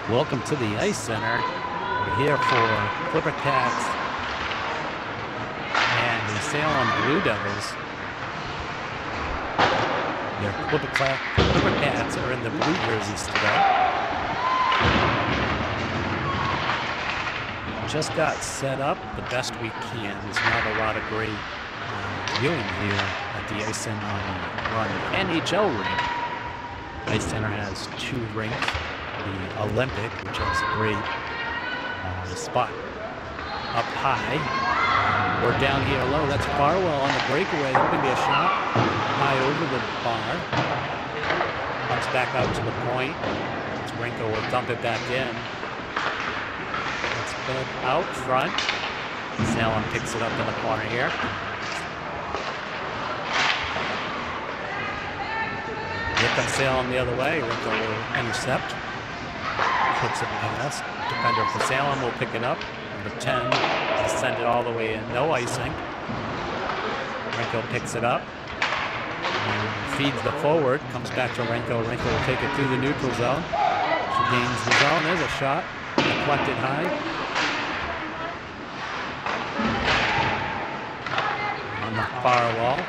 Welcome to the Ice Center. We're here for Clipper Cats and the Salem Blue Devils. Their Clipper Cats are in the blue jerseys today. Just got set up the best we can. There's not a lot of great viewing here at the Ice Center on the NHL rink. Ice Center has 2 rinks. The Olympic, which has a great spot up high. We're down here low. That's Farwell on the breakaway. That could be a shot high over the bar. Comes back out to the point. Rinko will dump it back in. It's been out front. Salem picks it up in the corner here. Here comes Salem the other way. Rinko will intercept. Puts it past. Defender for Salem will pick it up. Number 10 will send it all the way in. No icing. Rinko picks it up. And feeds the forward. Comes back to Rinko. Rinko will take it through the neutral zone. She gains the zone. There's a shot. Deflected high. On the far wall.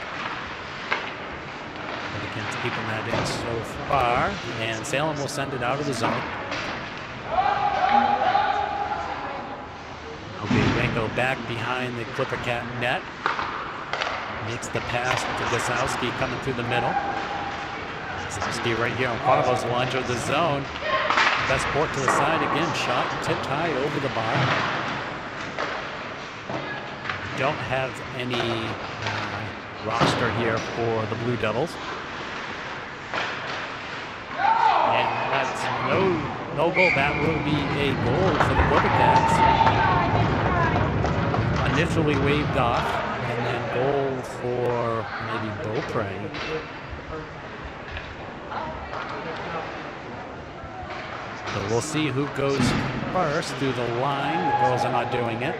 Against keeping that in so far. And Salem will send it out of the zone. Rinko back behind the Clipper Cat net. Makes the pass to Gosowski coming through the middle. Gosowski right here on Farwell's will enter the zone. Best port to the side again. Shot tipped high over the bar. Don't have any roster here for the Blue Devils. And that's no goal. That will be a goal for the Clipper Cats. Initially waved off, and then goal for maybe Beaupre. So we'll see who goes first through the line. The girls are not doing it.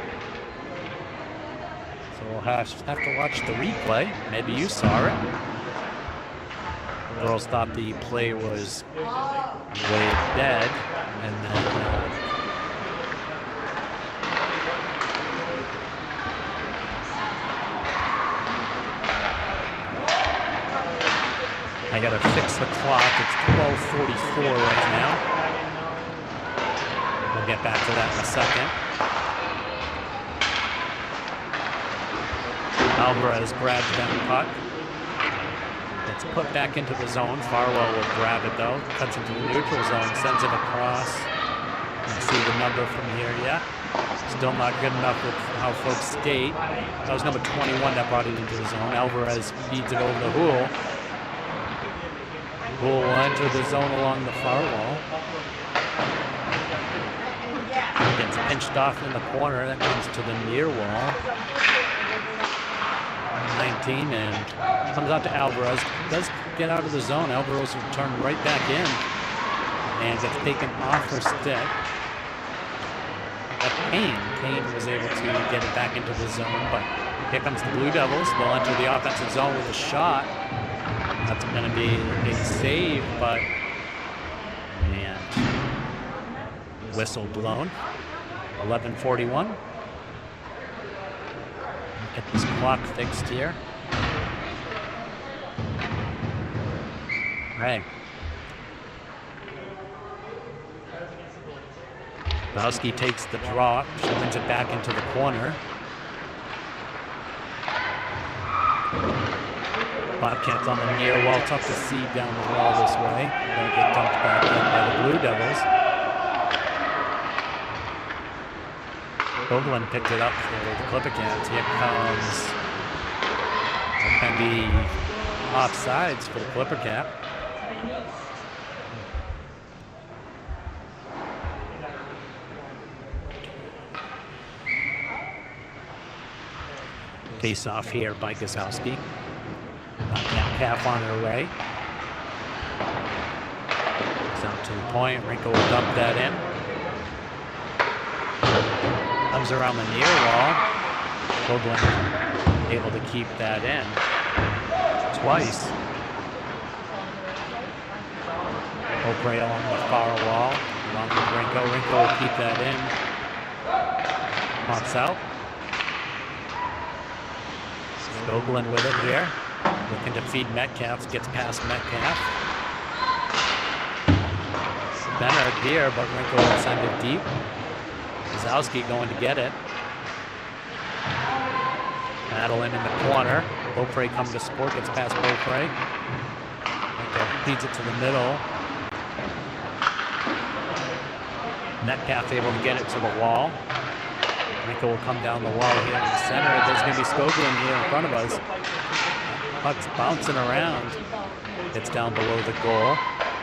So we'll have to watch the replay. Maybe you saw it. The girls thought the play was waved dead, and then I gotta fix the clock. It's 12:44 right now. We'll get back to that in a second. Alvarez grabs that puck. It's put back into the zone. Farwell will grab it though. Cuts into the neutral zone. Sends it across. You can see the number from here. Yeah. Still not good enough with how folks skate. That was number 21 that brought it into the zone. Alvarez feeds it over the Hool. Will enter the zone along the far wall. Gets pinched off in the corner. That comes to the near wall. 19 and comes out to Alvarez. Does get out of the zone. Alvarez will turn right back in and gets taken off her stick. But Payne was able to get it back into the zone. But here comes the Blue Devils. They'll enter the offensive zone with a shot. That's going to be a big save, but and whistle blown. 11:41. Get this clock fixed here. All right. Bowski takes the drop. She wins it back into the corner. Bobcats on the near wall. Tough to see down the wall this way. Gonna get dumped back in by the Blue Devils. Oberlin picked it up for the Clipper Cats. Here comes. That can be offsides for the Clipper Cat. Face off here by Gosowski. Half on her way. It's out to the point. Rinko will dump that in. Comes around the near wall. Goldwyn able to keep that in twice. Beaupre along the far wall. Along with Rinko. Rinko will keep that in. Pops out. Skoglund with it here. Looking to feed Metcalf. Gets past Metcalf. Bennett here, but Rinko will send it deep. Gazowski going to get it. Madeline in the corner. Beaupre comes to support, gets past Beaupre. Feeds it to the middle. Metcalf able to get it to the wall. Rinko will come down the wall here in the center. There's going to be Skoglund here in front of us. Puck's bouncing around. It's down below the goal.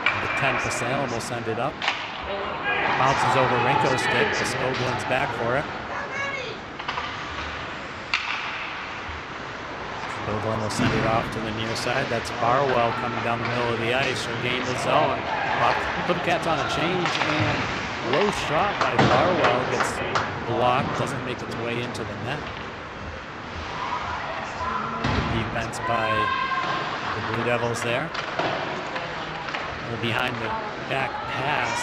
And the 10 for Salem will send it up. Bounces over Rinko's stick. The Skoglund's back for it. Skoglund will send it off to the near side. That's Barwell coming down the middle of the ice. She'll gain the zone. Clipcats on a change, and low shot by Barwell gets blocked. Doesn't make its way into the net. Good defense by the Blue Devils there. Behind the back pass.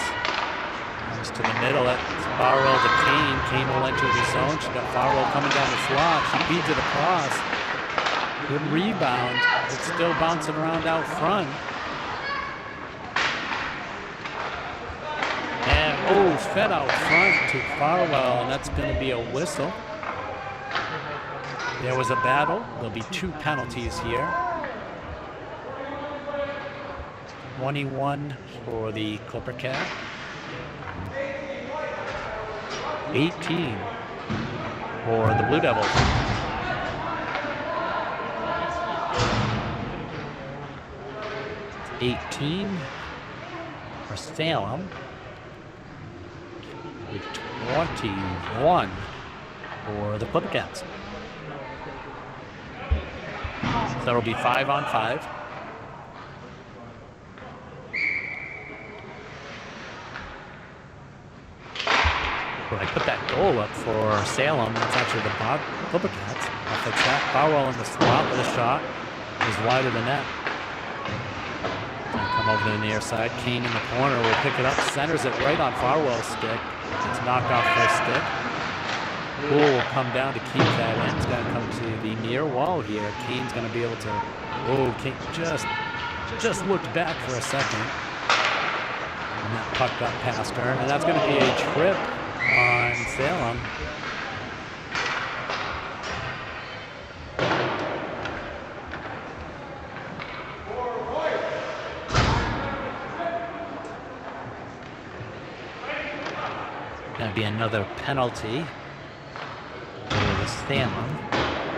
Comes to the middle. It's Barwell to Kane. Kane will enter the zone. She's got Barwell coming down the slot. She feeds it across. Good rebound. It's still bouncing around out front. And fed out front to Farwell, and that's going to be a whistle. There was a battle. There'll be 2 penalties here. 21 for the Clipper Cat. 18 for the Blue Devils. 18 for Salem. 21 for the Clipcats. So that'll be 5 on 5. When I put that goal up for Salem, that's actually the Clipcats. I'll fix that. Farwell in the slot with a shot is wide of the net. Come over to the near side. King in the corner will pick it up, centers it right on Farwell's stick. It's knocked off his stick. Poole will come down to keep that in. It's going to come to the near wall here. Kane's going to be able to. Kane just looked back for a second, and that puck got past her, and that's going to be a trip on Salem. Going to be another penalty for the Salem.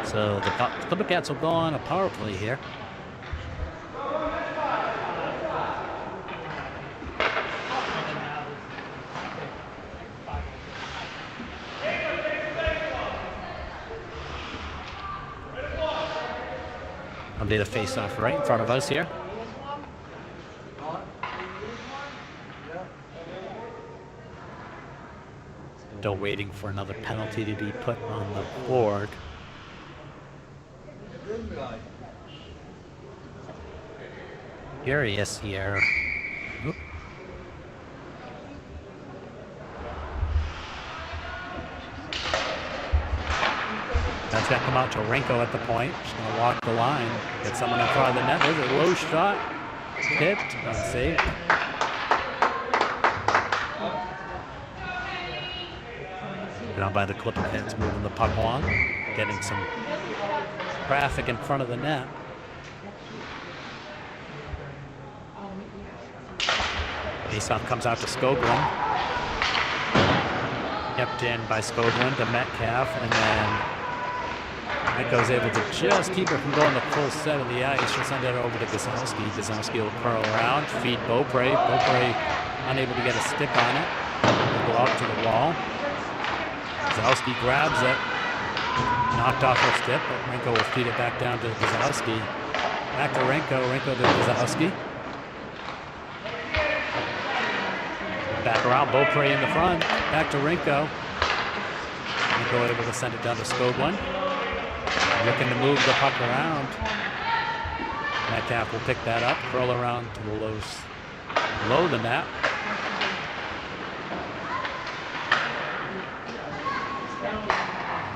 So the Clippercats will go on a power play here. I'll do the face-off right in front of us here. Still waiting for another penalty to be put on the board. Curious here. Oop. That's got to come out to Rinko at the point. She's going to walk the line. Get someone in front of the net. There's a low shot. Tipped. Unsafe. Down by the Clippercats, moving the puck along. Getting some traffic in front of the net. Faceoff comes out to Skoglund. Kept in by Skoglund to Metcalf, and then Rinko's able to just keep her from going the full set of the ice. She'll send it over to Gazowski. Gazowski will curl around, feed Beaupre. Beaupre unable to get a stick on it. He'll go out to the wall. Gazowski grabs it. Knocked off her stick, but Rinko will feed it back down to Gazowski. Back to Rinko. Rinko to Gazowski. Back around, Beaupre in the front. Back to Rinko. Rinko able to send it down to Skoglund. Looking to move the puck around. Metcalf will pick that up, curl around to the low the net.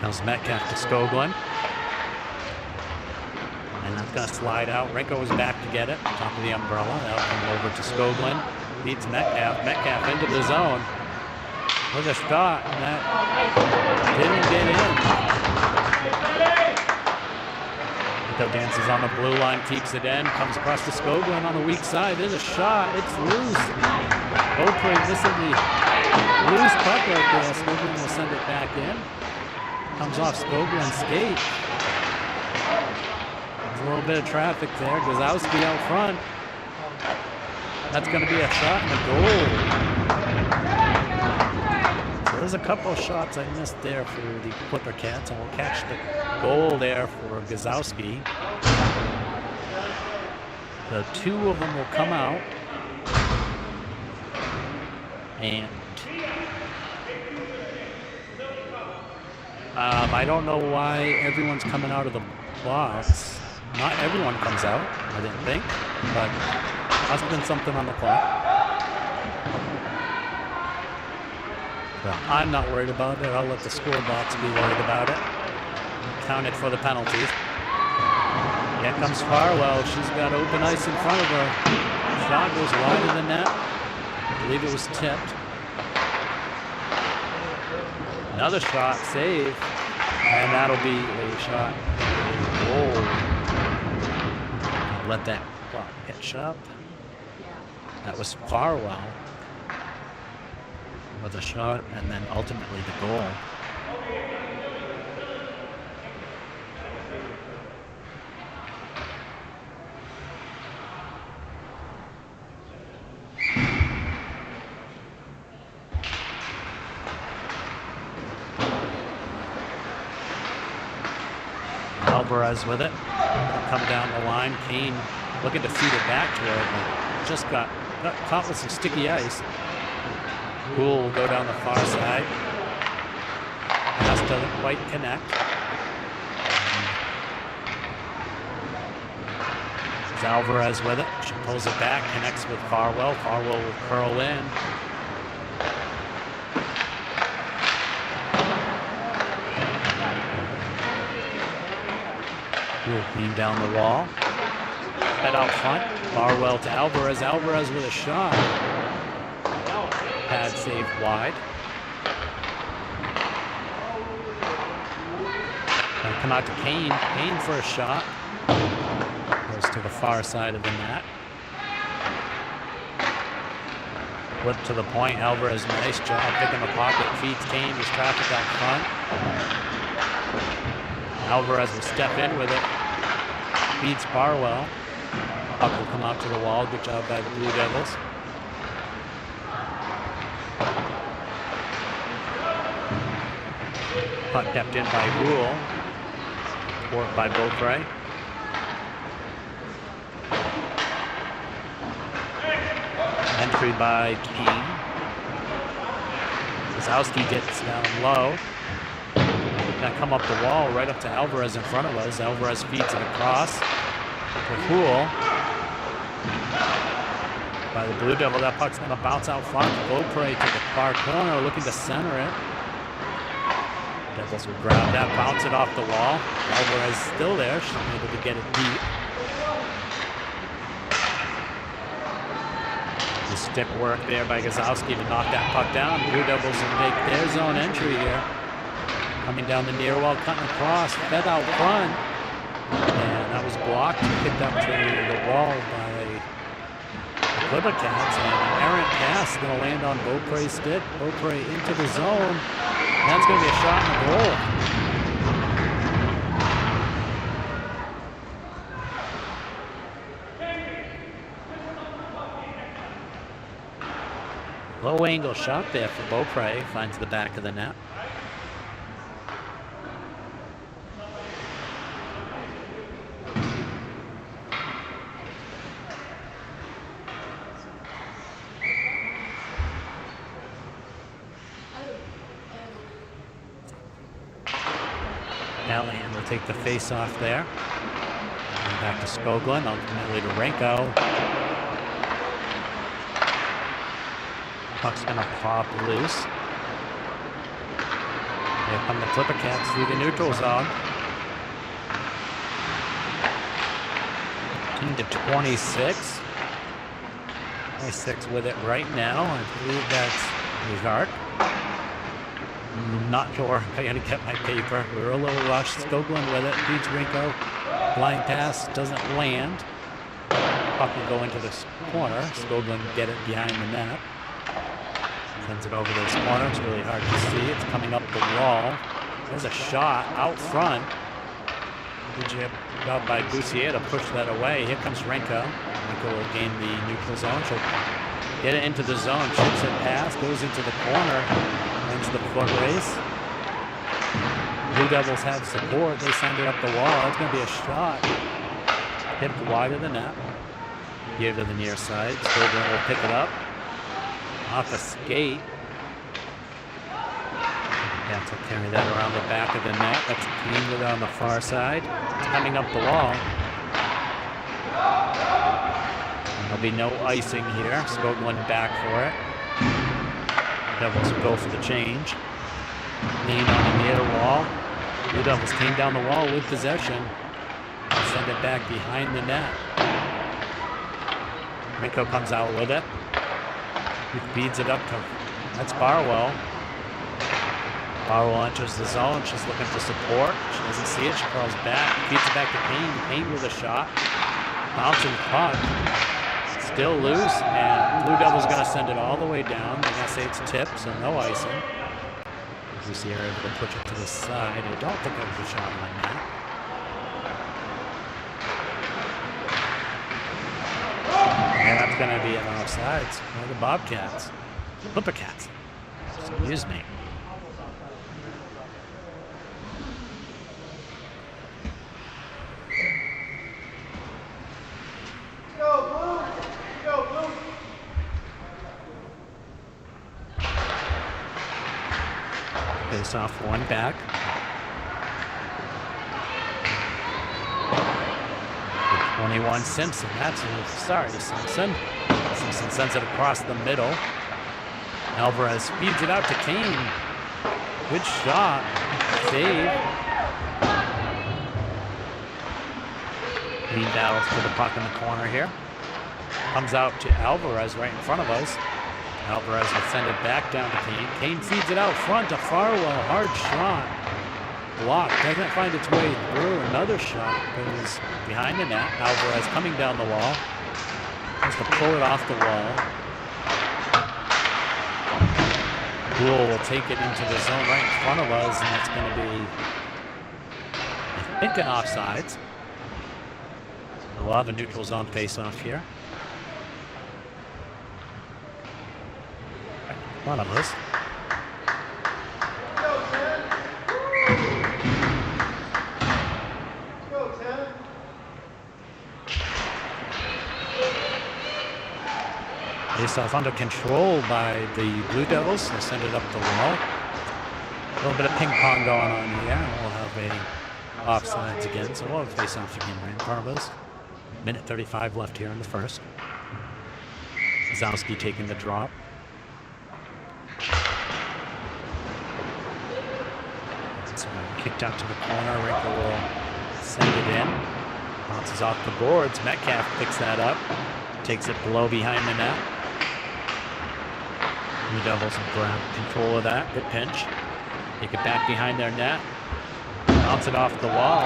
Comes Metcalf to Skoglund. And that's going to slide out. Rinko is back to get it. Top of the umbrella. That'll come over to Skoglund. Beats Metcalf. Metcalf into the zone. With a shot. And that didn't get in. Rinko dances on the blue line. Keeps it in. Comes across to Skoglund on the weak side. There's a shot. It's loose. Beaupre missing the loose puck right there. Skoglund will send it back in. Comes off Skoglund's skate. There's a little bit of traffic there. Gazowski out front. That's going to be a shot and a goal. So there's a couple of shots I missed there for the Clipper Cats, and we'll catch the goal there for Gazowski. The two of them will come out. And I don't know why everyone's coming out of the box. Not everyone comes out, I didn't think, but must have been something on the clock. But I'm not worried about it. I'll let the score box be worried about it. Counted for the penalties. Here comes Farwell. She's got open ice in front of her. Shot goes wide of the net. I believe it was tipped. Another shot, save, and that'll be a shot, a goal. Let that clock catch up. That was Farwell with a shot, and then ultimately the goal. Alvarez with it. Come down the line. Kane looking to feed it back to her, but just got caught with some sticky ice. Poole will go down the far side. Pass doesn't quite connect. It's Alvarez with it. She pulls it back, connects with Farwell. Farwell will curl in. Poole clean down the wall. Head out front. Farwell to Alvarez. Alvarez with a shot. Pad saved wide. Now come out to Kane. Kane for a shot. Goes to the far side of the net. Flip to the point. Alvarez, nice job picking the pocket. Feeds Kane. There's traffic out front. Alvarez will step in with it. Feeds Farwell. Puck will come out to the wall. Good job by the Blue Devils. Puck kept in by Rule. Worked by Beaupre. Entry by Kane. Gazowski gets down low. Gonna come up the wall right up to Alvarez in front of us. Alvarez feeds it across to Poole. By the Blue Devil, that puck's gonna bounce out front. Beaupre to the far corner, looking to center it. Devils will grab that, bounce it off the wall. Alvarez still there, she's able to get it deep. The stick work there by Gazowski to knock that puck down. Blue Devils will make their zone entry here. Coming down the near wall, cutting across, fed out front. And that was blocked, picked up to the wall by the Clipper Cats. And an errant pass is going to land on Beaupre's stick. Beaupre into the zone. And that's going to be a shot and a goal. Low angle shot there for Beaupre. Finds the back of the net. Callahan will take the face off there. And back to Skoglund, ultimately to Rinko. Puck's gonna pop loose. Here come the Clipper Cats through the neutral zone. 15-26. 26 with it right now. I believe that's Rizard. Not sure if I gotta get my paper. We were a little rushed. Skoglund with it. Beats Rinko. Blind pass doesn't land. Puck will go into this corner. Skoglund get it behind the net. Sends it over this corner. It's really hard to see. It's coming up the wall. There's a shot out front. Good job by Boussier to push that away. Here comes Rinko. Rinko will gain the neutral zone. She'll get it into the zone. Chips it past. Goes into the corner. Wins the foot race. Blue Devils have support. They send it up the wall. It's going to be a shot. Hit wide of the net. Here to the near side. Skoglund will pick it up. Off a skate. Cats will carry that around the back of the net. That's clean with it on the far side. It's coming up the wall. There'll be no icing here. Skoglund back for it. Devils will go for the change. Lean on the near wall. Blue Devils came down the wall with possession. Send it back behind the net. Rinko comes out with it. He feeds it up to, that's Barwell. Barwell enters the zone. She's looking for support. She doesn't see it. She crawls back. Feeds it back to Payne. Payne with a shot. Bouncing puck. Still loose. And Blue Devils going to send it all the way down. They're going to say it's tipped, so no icing. You see her able to push it to the side. I don't think there was a shot on that. And that's going to be an offsides for the Bobcats. Clipper Cats. Excuse me. Face off one back. 21 Simpson. Sorry, Simpson. Simpson sends it across the middle. Alvarez feeds it out to Kane. Good shot. Save. Lean battles for the puck in the corner here. Comes out to Alvarez right in front of us. Alvarez will send it back down to Kane. Kane feeds it out front to Farwell. Hard shot. Blocked. Doesn't find its way through. Another shot goes behind the net. Alvarez coming down the wall. Has to pull it off the wall. Poole will take it into the zone right in front of us, and it's going to be, I think, an offsides. We'll have a neutral zone face-off here. One of us. Face-off under control by the Blue Devils. They send it up the wall. A little bit of ping pong going on here. We'll have a offsides again, so we'll have face-off again right in front of us. Minute 35 left here in the first. Zowski taking the drop. It's kicked out to the corner. Rinko will send it in. Bounces off the boards. Metcalf picks that up. Takes it below behind the net. Blue Devils will grab control of that. Good pinch. Take it back behind their net. Bounce it off the wall.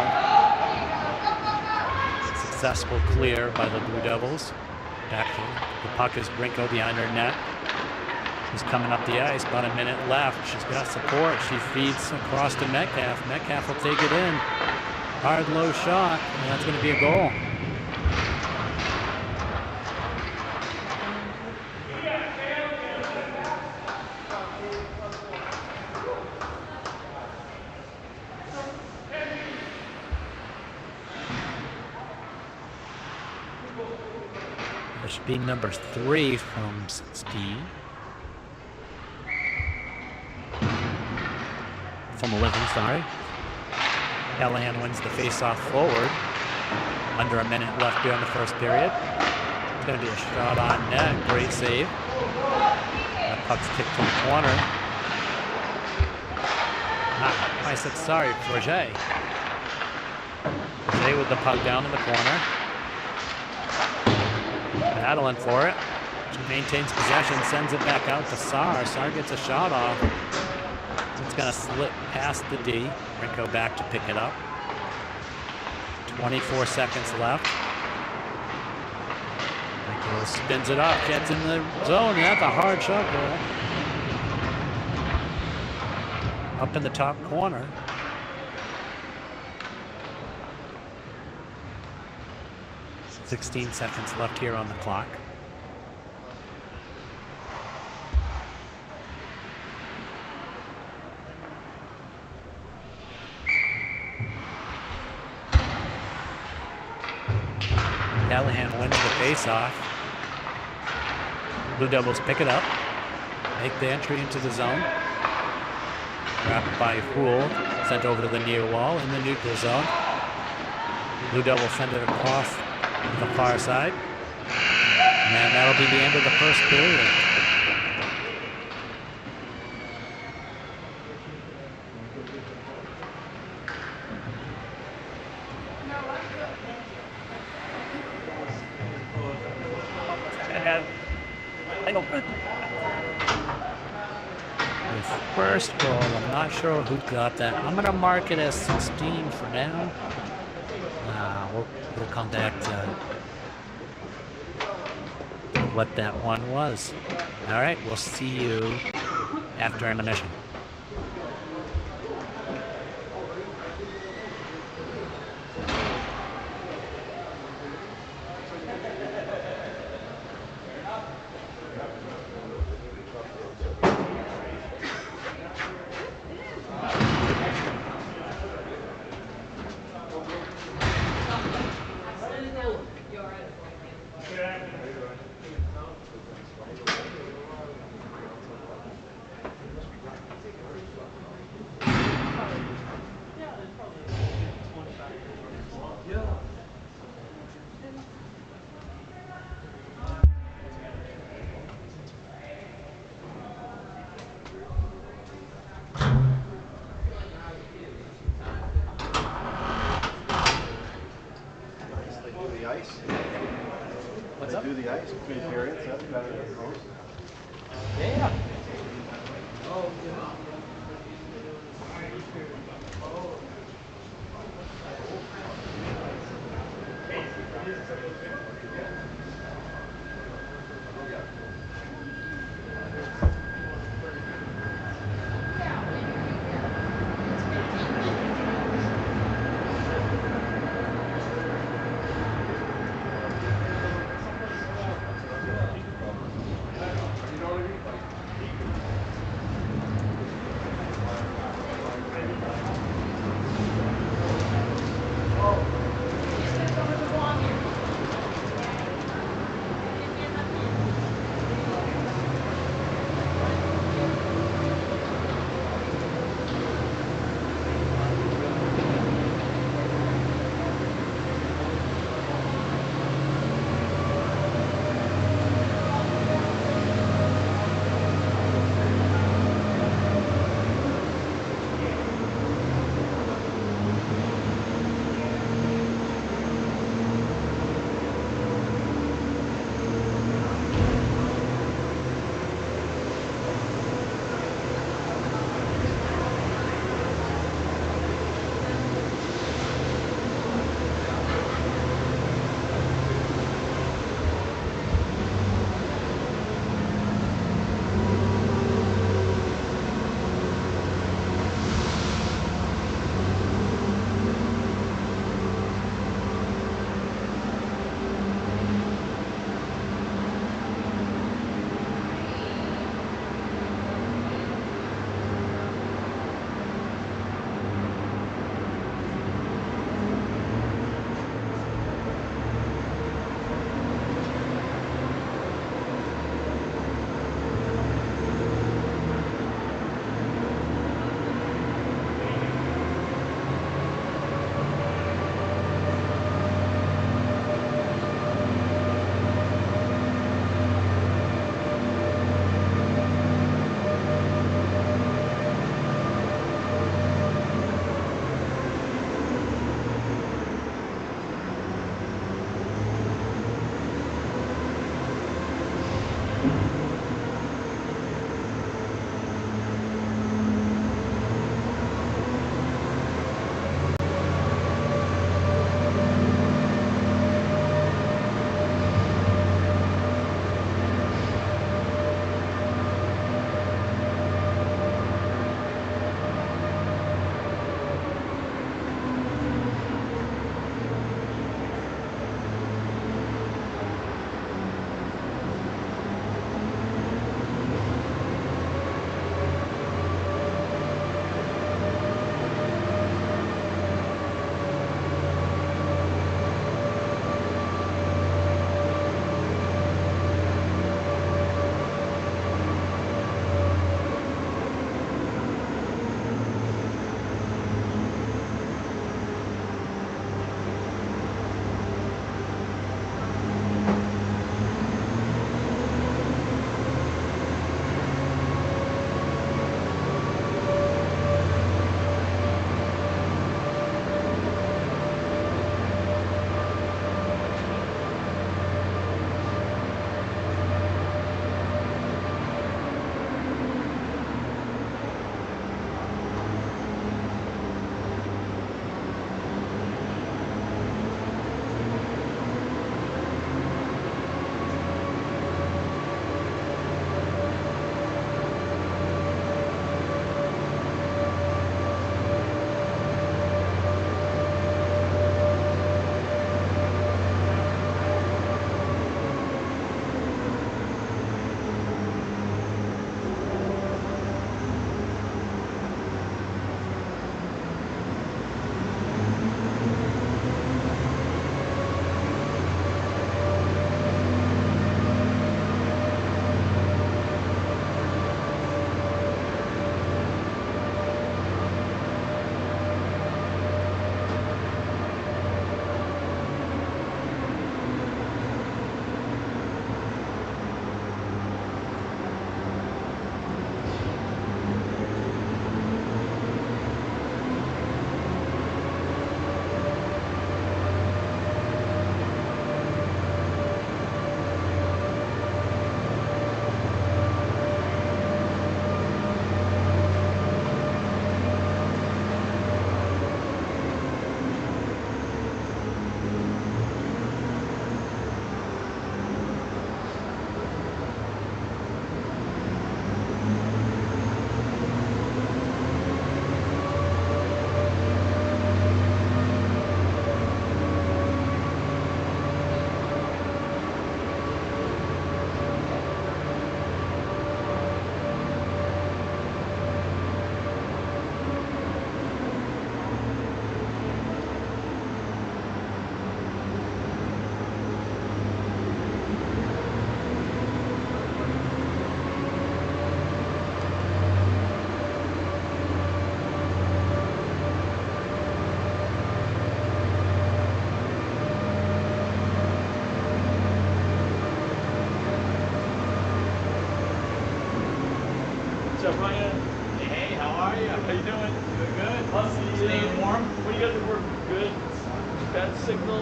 Successful clear by the Blue Devils. Back the puck is Rinko behind her net. She's coming up the ice. About a minute left. She's got support. She feeds across to Metcalf. Metcalf will take it in. Hard low shot. And that's going to be a goal. That should be number 3 from 16. From 11, sorry. Callahan wins the face-off forward. Under a minute left here in the first period. It's going to be a shot on net. Great save. That puck's kicked to the corner. I said sorry, Forget. Forget with the puck down in the corner. Battling for it. She maintains possession, sends it back out to Sar. Sar gets a shot off. It's going to slip past the D. Rinko back to pick it up. 24 seconds left. Rinko spins it up, gets in the zone. That's a hard shot goal. Up in the top corner. "16 seconds left here on the clock. Callahan wins the faceoff. Blue Devils pick it up, make the entry into the zone. Wrapped by Houle, sent over to the near wall in the neutral zone. Blue Devils send it across the far side. And that'll be the end of the first period. First goal, I'm not sure who got that. I'm going to mark it as 16 for now. We'll come back to what that one was. All right, we'll see you after intermission.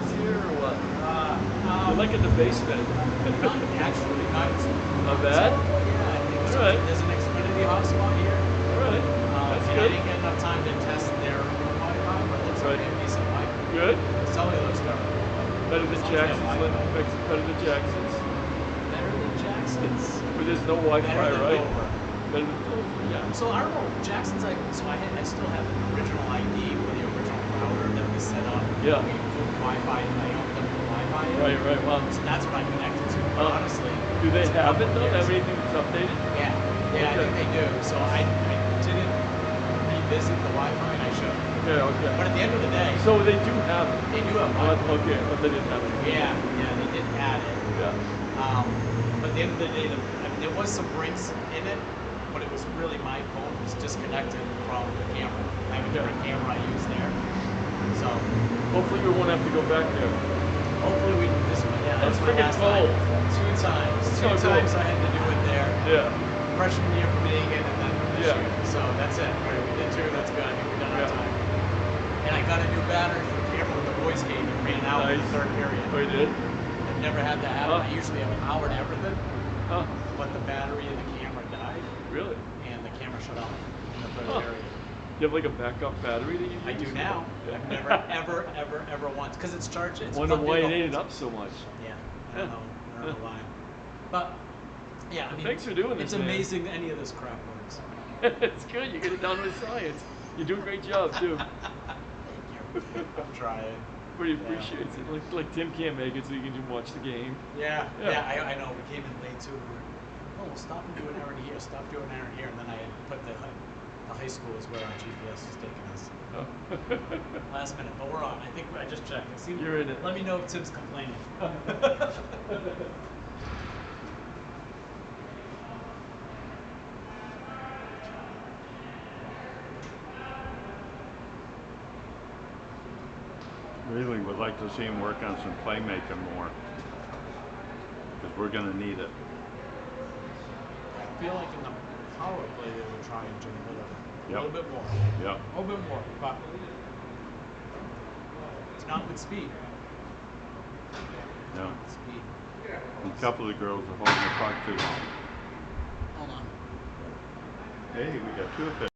office here or what? You're like in the basement. Not actually, not. Not bad? Yeah, I think so. All right. There's an Xfinity hotspot here. All right. That's And good. I didn't get enough time to test their Wi-Fi, but it looks like Right. they have decent Wi-Fi. Good. Cellular stuff. Better than Jackson's. Better than Jackson's. Better than Jackson's. But there's no Wi-Fi, Better than right? Dover. Better than Dover. Yeah. So I don't know. Jackson's like. So I still have an original ID for the original router that we set up. Yeah. We put Wi-Fi. I hooked up the Wi-Fi. In. Right. Well, So that's what I connected to. But honestly. do they it's a have couple it though? years. Have anything that's updated? Yeah. Yeah, I think they do. So I didn't revisit the Wi-Fi, and I should. Okay. But at the end of the day, So they do have it. they do have But, Wi-Fi. okay, but they didn't have it. Yeah, they did add it. Yeah. But at the end of the day, there was some breaks in it, but it was really my phone was disconnected from the camera. I have a different camera I use there. So Hopefully we won't have to go back there. hopefully we can just That's that's my freaking last time. cold. Two So times cool. I had to do it there. Yeah. Freshman year for Megan and then this Yeah. year. So that's it. All right, we did two, that's good. I think we done our Yeah. time. And I got a new battery for the camera when the boys came and ran out in the third period. Oh, you did? I've never had that happen. I usually have power to everything, Huh. but the battery in the camera died Really? and the camera shut off in the third Huh. period. You have like a backup battery that you use? I do now. Yeah. I've never, ever once, because it's charged. It's Wonder plugged why in it the ate it whole up so much. Yeah, I don't know why. But yeah, I mean, Thanks for doing this, it's man. amazing any of this crap works. It's good. You get it down to science. You do a great job too. Thank you. I'm trying. Pretty Yeah. appreciates it. Like Tim can't make it, so you can just watch the game. Yeah, Yeah. I know. We came in late too. Oh, stop and do an errand here. Stop doing an errand here, and then I had put the high school is where our GPS is taking us. Oh. Last minute, but we're on. I think I just checked. You're in it. Let me know if Tim's complaining. Really would like to see him work on some playmaking more, because we're going to need it. I feel like in the power play they were trying to a little bit more. Yep. A little bit more, but it's not with speed. Yeah. With speed. A couple of the girls are holding the puck too long. Hold on. Hey, we got two of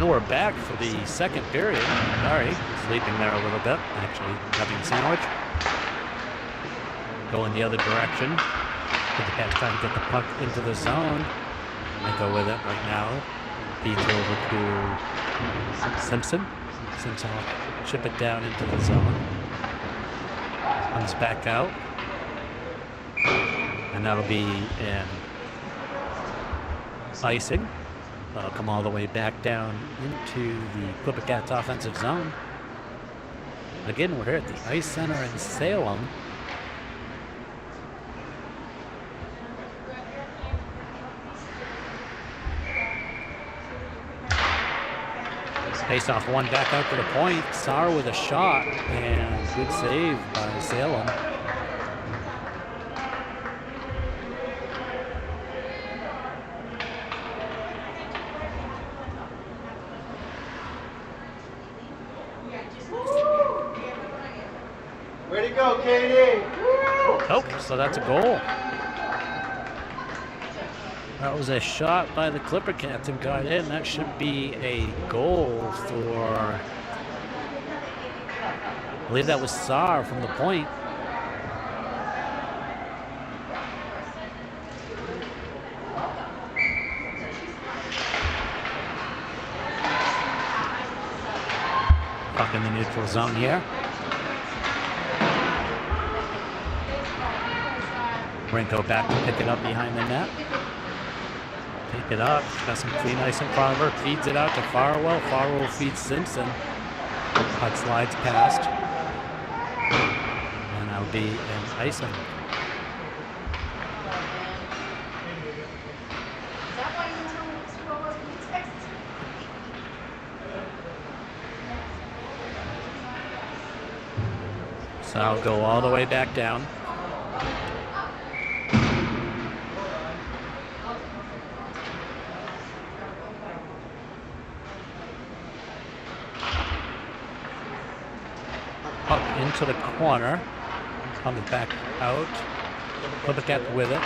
And we're back for the second period. Sorry, sleeping there a little bit. Actually, having a sandwich. Going the other direction. But the Cats trying to get the puck into the zone. I go with it right now. Feeds over to Simpson. Simpson will chip it down into the zone. Comes back out. And that'll be in icing. That'll come all the way back down into the Clipper Cats offensive zone. Again, we're here at the Ice Center in Salem. Face off one back out to the point. Saar with a shot and good save by Salem. Way to go, Katie! Oh, so that's a goal. That was a shot by the Clipper Cats and got in. That should be a goal for, I believe that was Saar from the point. Puck in the neutral zone here. Rinko back to pick it up behind the net. Pick it up. Got some clean ice in front of her. Feeds it out to Farwell. Farwell feeds Simpson. Puck slides past. And that'll be an icing. So I'll go all the way back down. Up into the corner. Comes back out. Clipper Cat with it.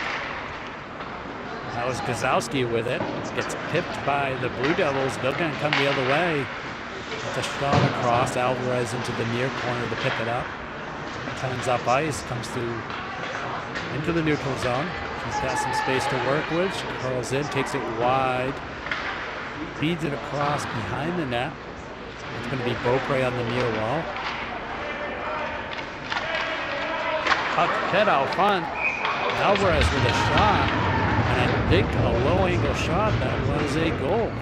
That was Gazowski with it. Gets pipped by the Blue Devils. They're going to come the other way. It's a shot across. Alvarez into the near corner to pick it up. Turns up ice. Comes through into the neutral zone. She's got some space to work with. She curls in. Takes it wide. Feeds it across behind the net. It's going to be Beaupre on the near wall. Puck head out front. Alvarez with a shot. And I think a low angle shot that was a goal.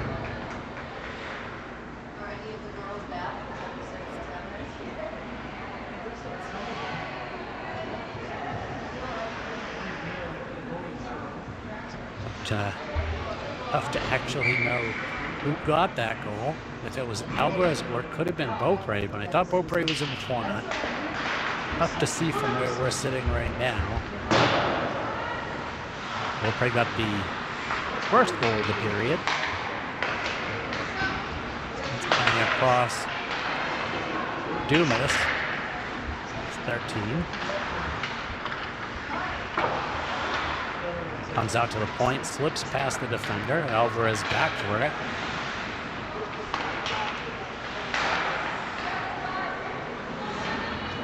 But, tough to actually know who got that goal. If it was Alvarez or it could have been Beaupre, but I thought Beaupre was in the corner. Tough to see from where we're sitting right now. Beaupre got the first goal of the period. It's coming across Dumas. It's 13. Comes out to the point, slips past the defender. Alvarez back for it.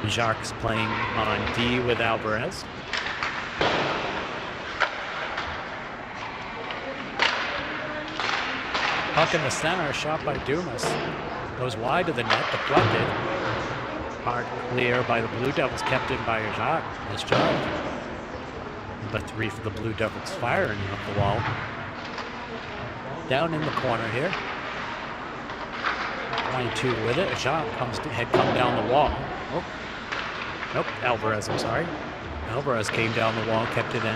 Jacques playing on D with Alvarez. Puck in the center, shot by Dumas. Goes wide of the net, deflected. Hard clear by the Blue Devils, kept in by Jacques. Nice job. Number 3 for the Blue Devils, firing up the wall. Down in the corner here. 22 with it. Jacques had come down the wall. Oh. Nope, Alvarez, I'm sorry. Alvarez came down the wall, kept it in.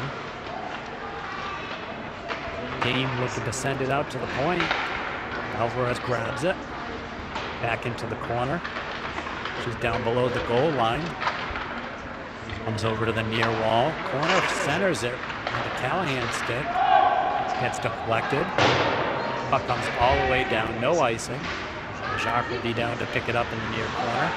Game looking to send it out to the point. Alvarez grabs it. Back into the corner. She's down below the goal line. Comes over to the near wall. Corner centers it on the Callahan stick. Gets deflected. Puck comes all the way down. No icing. Jacques will be down to pick it up in the near corner.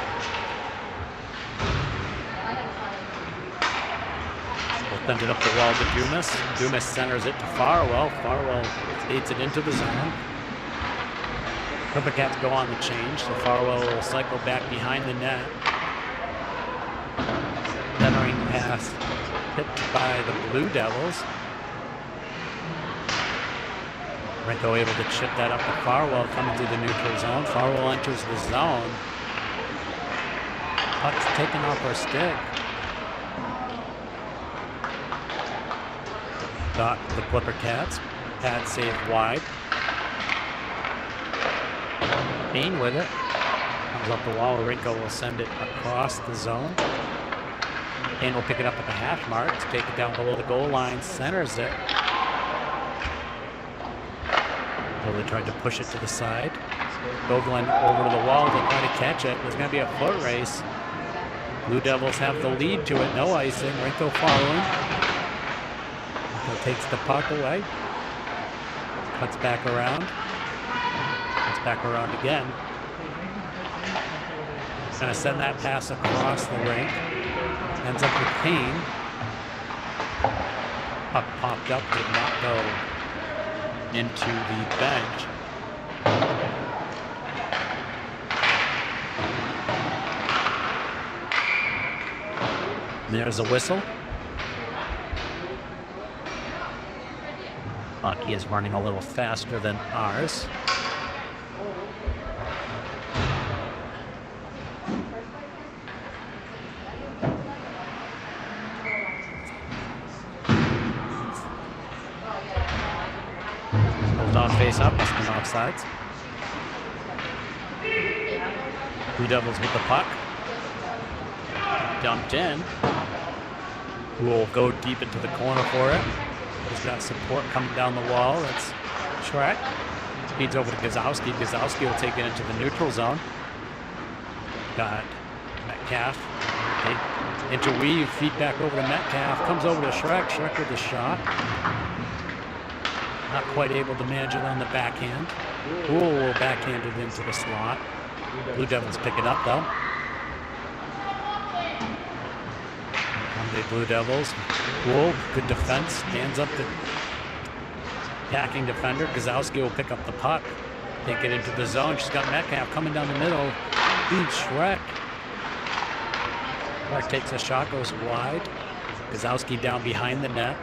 Sent it up the wall to Dumas. Dumas centers it to Farwell. Farwell feeds it into the zone. Clipper Cats go on the change. The Farwell will cycle back behind the net. Centering pass hit by the Blue Devils. Rinko able to chip that up to Farwell, coming through the neutral zone. Farwell enters the zone. Puck's taken off her stick. Got the Clipper Cats. Pad save wide. Payne with it. Comes up the wall. Rinko will send it across the zone. Payne will pick it up at the hash mark. Take it down below the goal line. Centers it. Really tried to push it to the side. Gogolin over to the wall to try to catch it. There's going to be a foot race. Blue Devils have the lead to it. No icing. Rinko following. Rinko takes the puck away. Cuts back around. Cuts back around again. Going to send that pass across the rink. Ends up with Payne. Puck popped up. Did not go into the bench. There's a whistle. Hockey is running a little faster than ours. Face up, must have been offsides. Blue Devils with the puck. Dumped in. Will go deep into the corner for it. He's got support coming down the wall. That's Shrek. Feeds over to Gazowski. Gazowski will take it into the neutral zone. Got Metcalf. They interweave, feed back over to Metcalf. Comes over to Shrek. Shrek with the shot. Not quite able to manage it on the backhand. Poole will backhand it into the slot. Blue Devils pick it up though. Here come the Blue Devils. Poole, good defense, stands up the attacking defender. Gazowski will pick up the puck, take it into the zone. She's got Metcalf coming down the middle. Beats Shrek. Shrek takes a shot, goes wide. Gazowski down behind the net.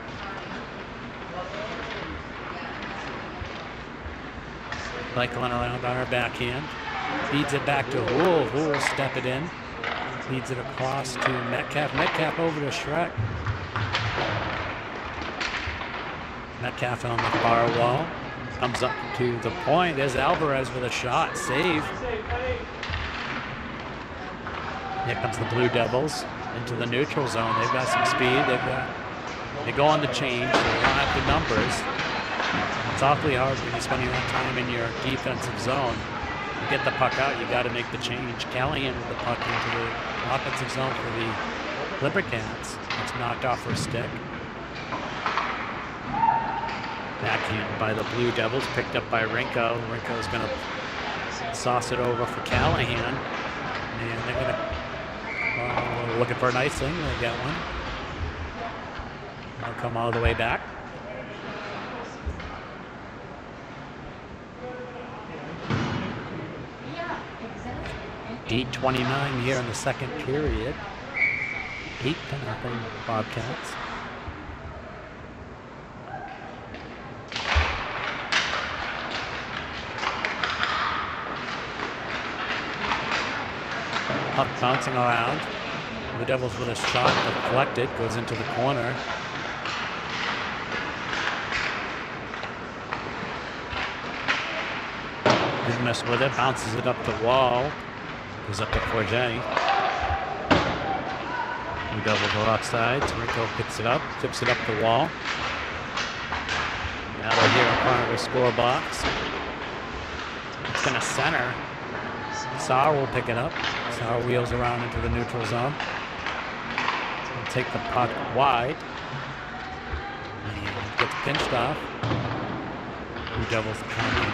Cycling around on her backhand. Feeds it back to Houle. Houle will step it in. Feeds it across to Metcalf. Metcalf over to Shrek. Metcalf on the far wall. Comes up to the point. There's Alvarez with a shot. Save. Here comes the Blue Devils into the neutral zone. They've got some speed. They go on the change. They don't have the numbers. It's awfully hard when you're spending that time in your defensive zone. You get the puck out, you got to make the change. Callahan with the puck into the offensive zone for the Clipper Cats. It's knocked off her stick. Backhand by the Blue Devils, picked up by Rinko. Rinko's going to sauce it over for Callahan. And they're going to, looking for an icing. They get one. They'll come all the way back. 8:29 here in the second period. 8-0 Bobcats. Puck bouncing around. The Devils with a shot deflected, goes into the corner. Didn't mess with it, bounces it up the wall. Goes up to Forget. Blue Devils are offside. Rinko picks it up, tips it up the wall. Now they're here in front of the score box. It's going to center. Saar will pick it up. Saar wheels around into the neutral zone. He'll take the puck wide. And gets pinched off. Blue Devils coming.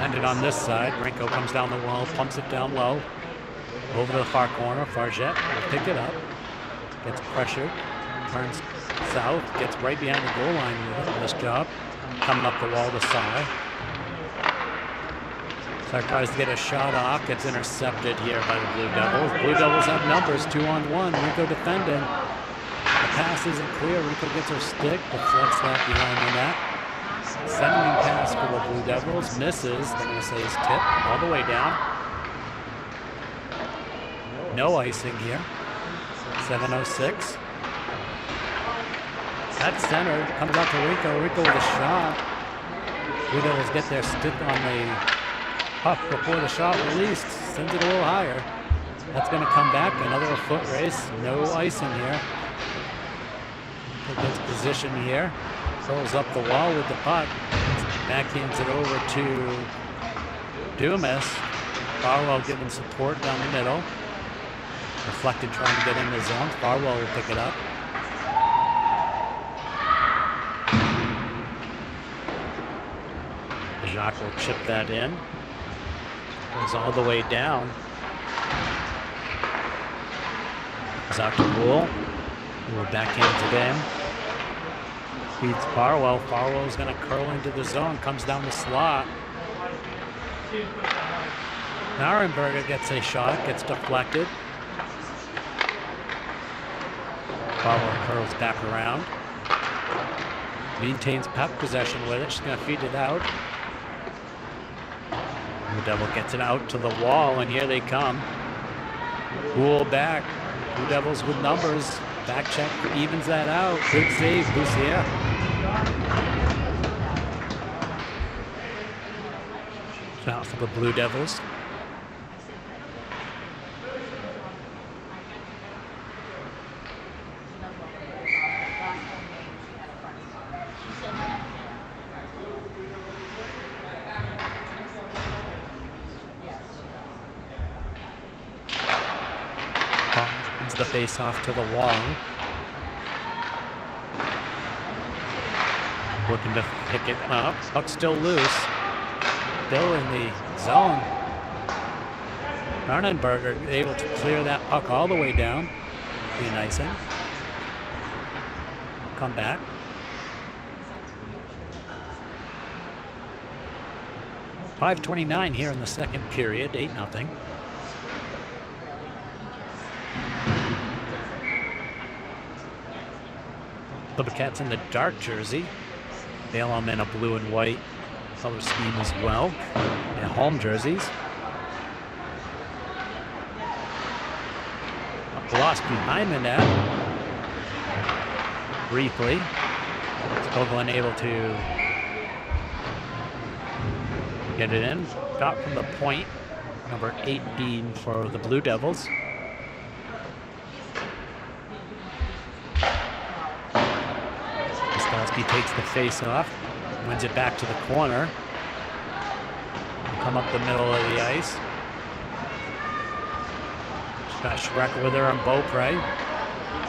Ended on this side. Rinko comes down the wall, pumps it down low. Over to the far corner. Farget will pick it up. Gets pressured. Turns south. Gets right behind the goal line with it. Nice job. Coming up the wall to Saar. Clark tries to get a shot off, gets intercepted here by the Blue Devils. Blue Devils have numbers, 2-on-1. Rico defending. The pass isn't clear. Rico gets her stick, deflects that behind the net. Centering pass for the Blue Devils, misses. They're going to say it's tipped all the way down. No icing here. 7:06. That's centered. Comes out to Rico. Rico with a shot. Blue Devils get their stick on the puck before the shot released. Sends it a little higher. That's going to come back. Another foot race. No icing here. Gets position here. Curls up the wall with the puck. Backhands it over to Dumas. Farwell giving support down the middle. Deflected trying to get in the zone. Farwell will pick it up. Jacques will chip that in. Goes all the way down. Goes out to Rule. Rule backhands it in. Feeds Farwell. Farwell's going to curl into the zone. Comes down the slot. Narenberger gets a shot. Gets deflected. Farwell curls back around. Maintains puck possession with it. She's going to feed it out. The Devil gets it out to the wall, and here they come. Pool back. Blue Devils with numbers. Back check evens that out. Good save, Boussier. Shot for the Blue Devils. The face off to the wall. Looking to pick it up. Puck still loose. Still in the zone. Arnenberger able to clear that puck all the way down. Be an icing. Come back. .529 here in the second period. 8-0. The Cats in the dark jersey. Salem in a blue and white color scheme as well. And home jerseys. Lost behind the net. Briefly. Skoglund able to get it in. Got from the point. Number 18 for the Blue Devils. He takes the face off, wins it back to the corner. Come up the middle of the ice. She's got Schreck with her on Beaupre.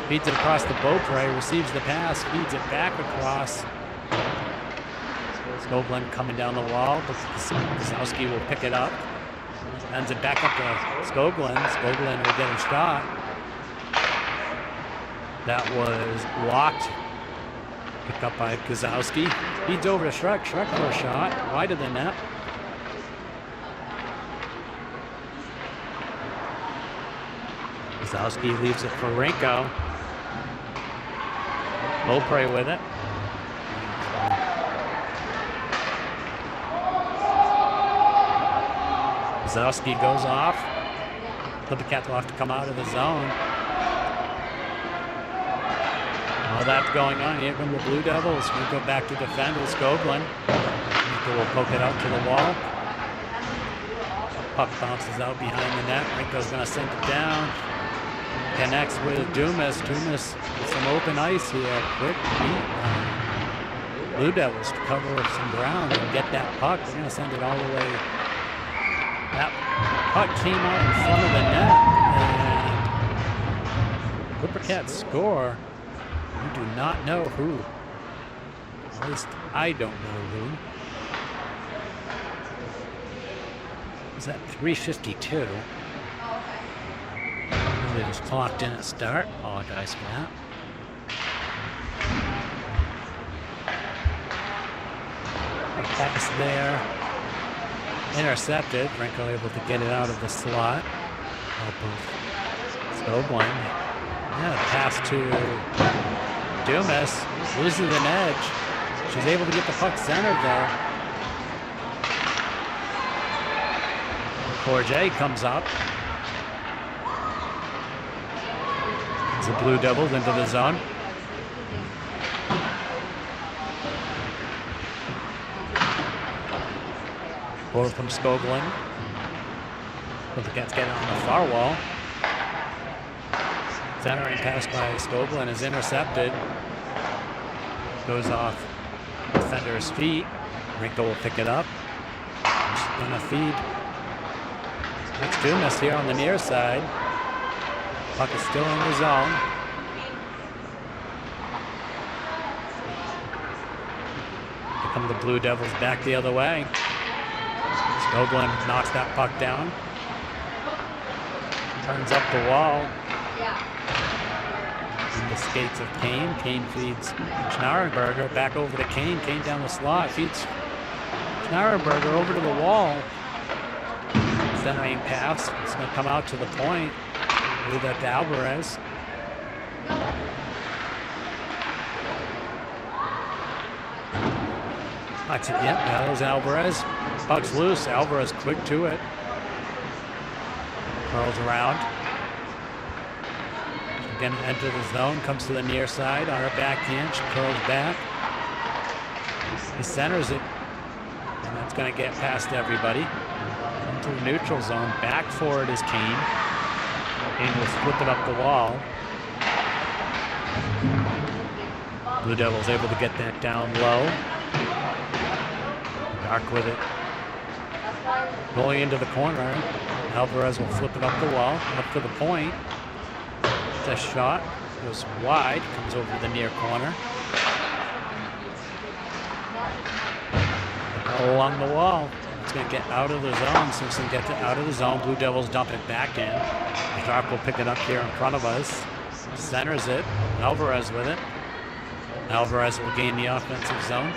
Feeds it across the Beaupre, receives the pass, feeds it back across. Skoglund coming down the wall. Kozowski will pick it up. Sends it back up to Skoglund. Skoglund will get a shot. That was blocked. Picked up by Kozowski. Feeds over to Schreck. Schreck for a shot. Wide of the net. Kozowski leaves it for Renko. Beaupre with it. Kozowski goes off. Cats will have to come out of the zone. All that's going on here from the Blue Devils. We go back to defend with Skoglund. Rico will poke it out to the wall. Puck bounces out behind the net. Rico's going to send it down. Connects with Dumas. Dumas with some open ice here. Quick beat. Blue Devils to cover some ground and get that puck. They're going to send it all the way. That puck came out in front of the net. And Clipper Cats score. We do not know who. At least I don't know who. Is that 3:52? They just clocked in at start. Apologize for that. A pass there. intercepted. Renko able to get it out of the slot. Skogling. Yeah, pass to Dumas. Loses an edge. She's able to get the puck centered though. Corjay comes up. The Blue Devils into the zone. Forward from Skogling. But the Cats get it on the far wall. Centering pass by Skogling is intercepted. Goes off defender's feet. Renko will pick it up. Just gonna feed. That's Dumas here on the near side. Puck is still in the zone. Here come the Blue Devils back the other way. Skogling knocks that puck down. Turns up the wall. In the skates of Kane. Kane feeds Schnarrenberger. Back over to Kane. Kane down the slot. Feeds Schnarrenberger over to the wall. Centering pass. It's going to come out to the point. Leave that to Alvarez. Yep, that was Alvarez. Puck's loose. Alvarez quick to it. Curls around. Again, enter the zone. Comes to the near side on her backhand. She curls back. He centers it. And that's going to get past everybody. Into the neutral zone. Back for it is Kane. Kane will flip it up the wall. Blue Devils able to get that down low. Dark with it. Going into the corner. Alvarez will flip it up the wall. Up to the point. It's a shot. Goes wide. Comes over to the near corner. Along the wall. It's going to get out of the zone. Simpson gets it out of the zone. Blue Devils dump it back in. Dark will pick it up here in front of us. Centers it. Alvarez with it. Alvarez will gain the offensive zone.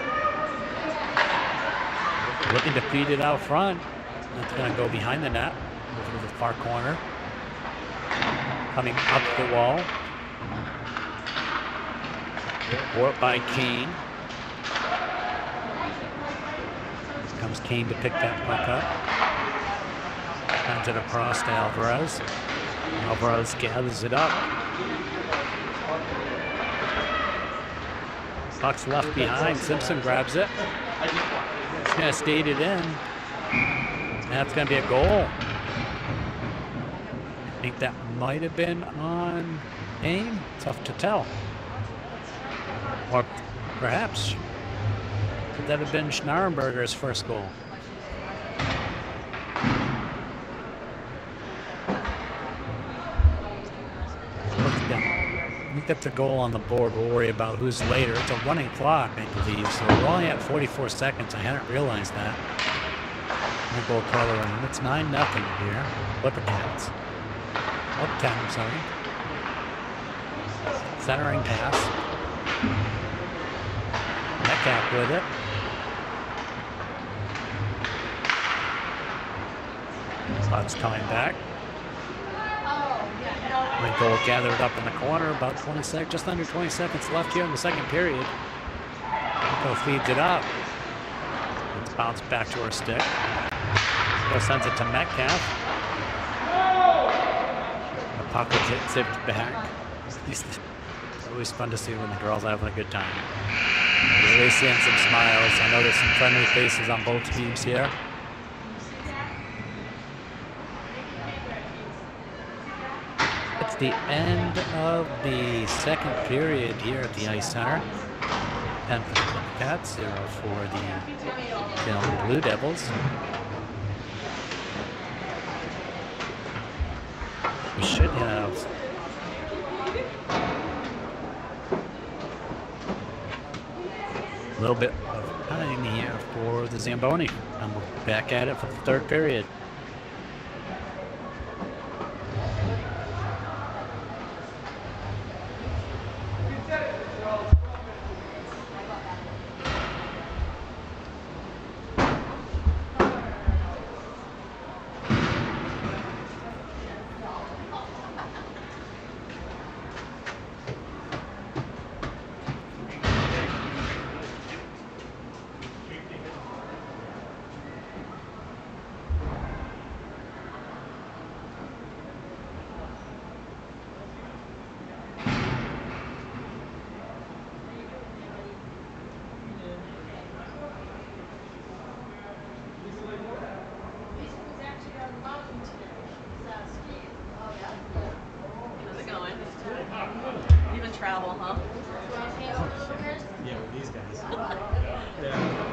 Looking to feed it out front. That's going to go behind the net. Over to the far corner. Coming up the wall. Work by Kane. Comes Kane to pick that puck up. Sends it across to Alvarez. Alvarez gathers it up. Puck's left behind. Simpson grabs it. He's going to skate it in. That's going to be a goal. I think that might have been on aim. Tough to tell. Or perhaps could that have been Schnarrenberger's first goal? I think that's a goal on the board. We'll worry about who's later. It's a running clock, I believe, so we're only at 44 seconds. I hadn't realized that. The goal color, and it's 9-0 here. Flippercats. Up 10, I'm sorry. Centering pass. Metcalf with it. Puck's coming back. Renko will gather it up in the corner. About 20 seconds, just under 20 seconds left here in the second period. Renko feeds it up. It's bounced back to her stick. Renko sends it to Metcalf. The puck will get zipped back. It's always fun to see when the girls are having a good time. Really seeing some smiles. I know there's some friendly faces on both teams here. It's the end of the second period here at the Ice Center. 10 for the Cats, 0 for the Salem Blue Devils. We should have a little bit of time here for the Zamboni. And we're back at it for the third period. travel, huh? Yeah, with these guys. Yeah.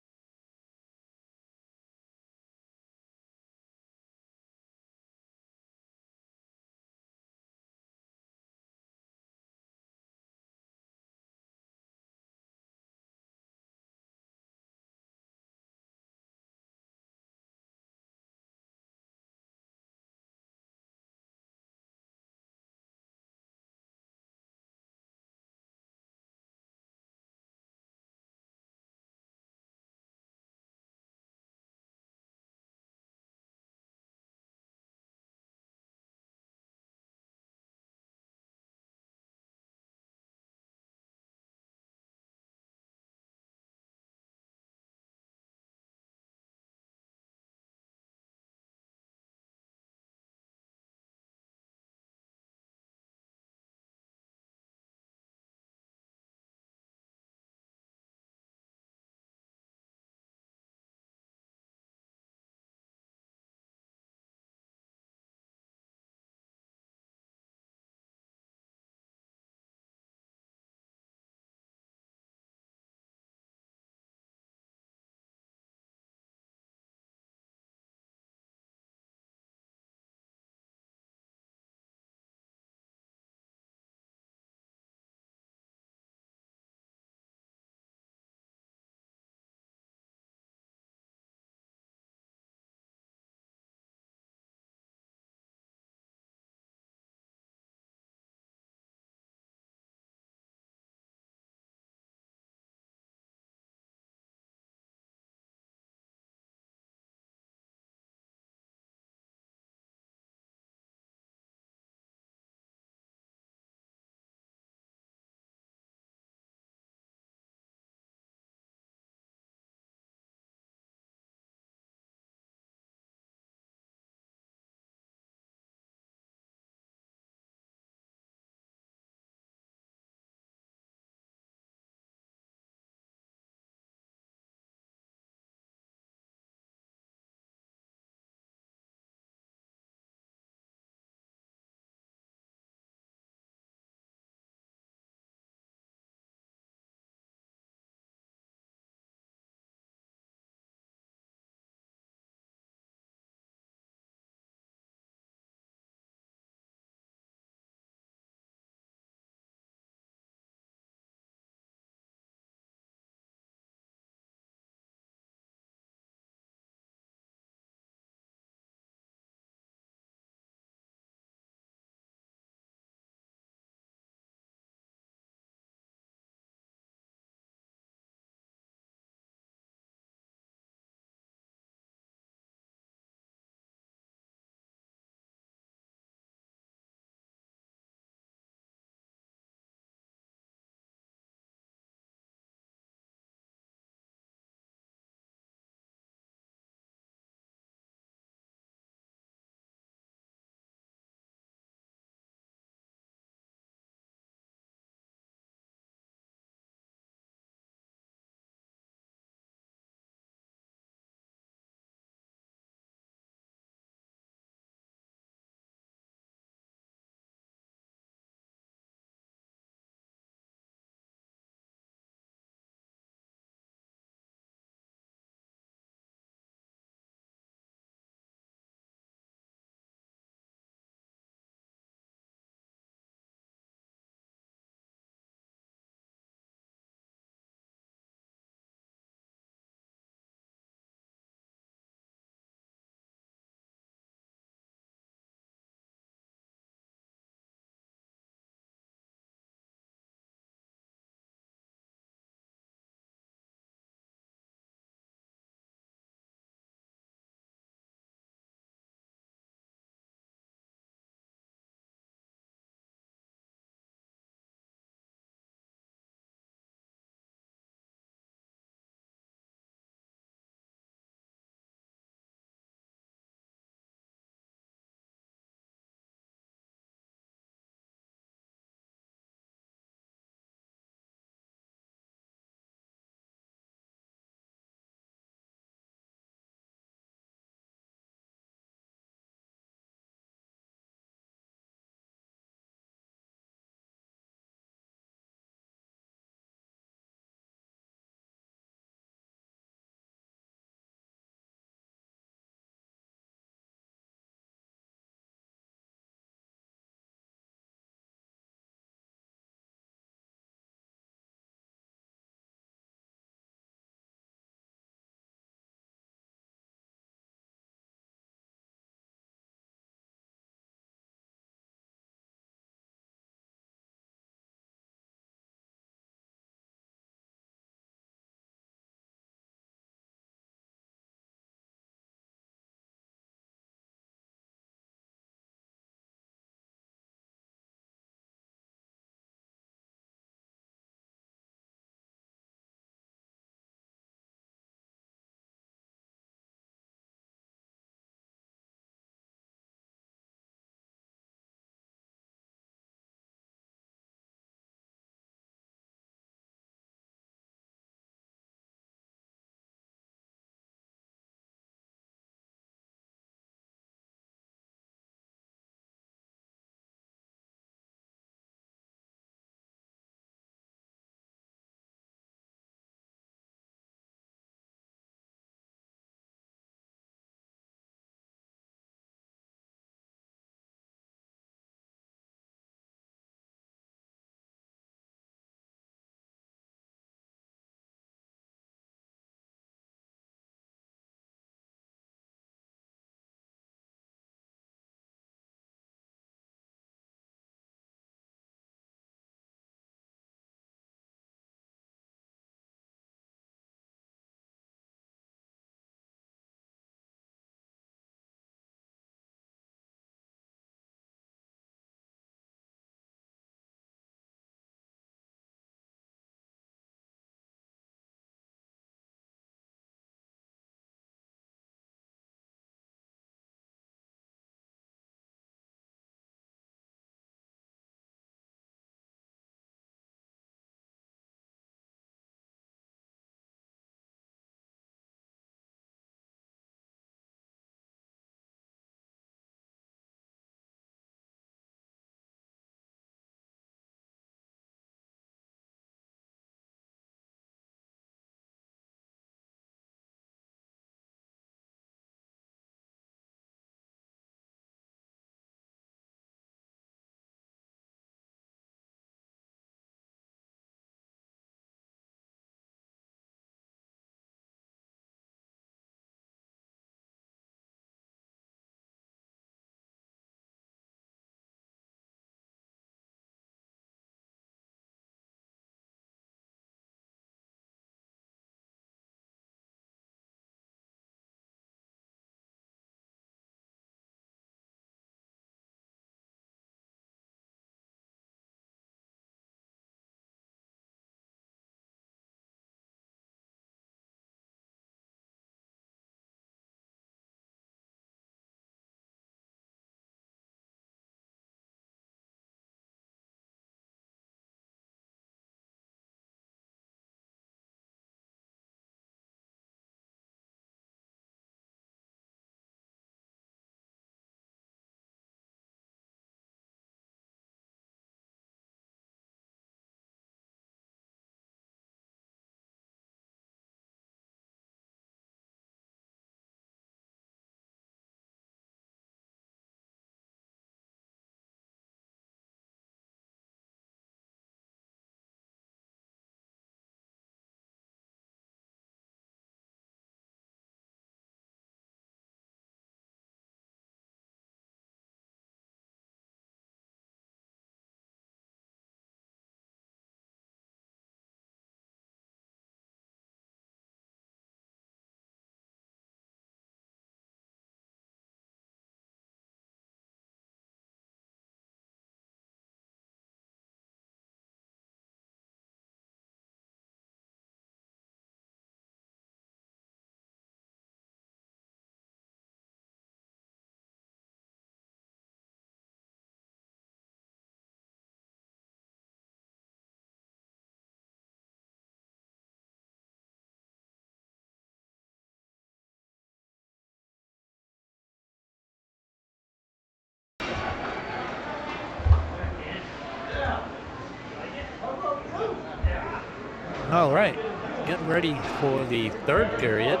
All right, getting ready for the third period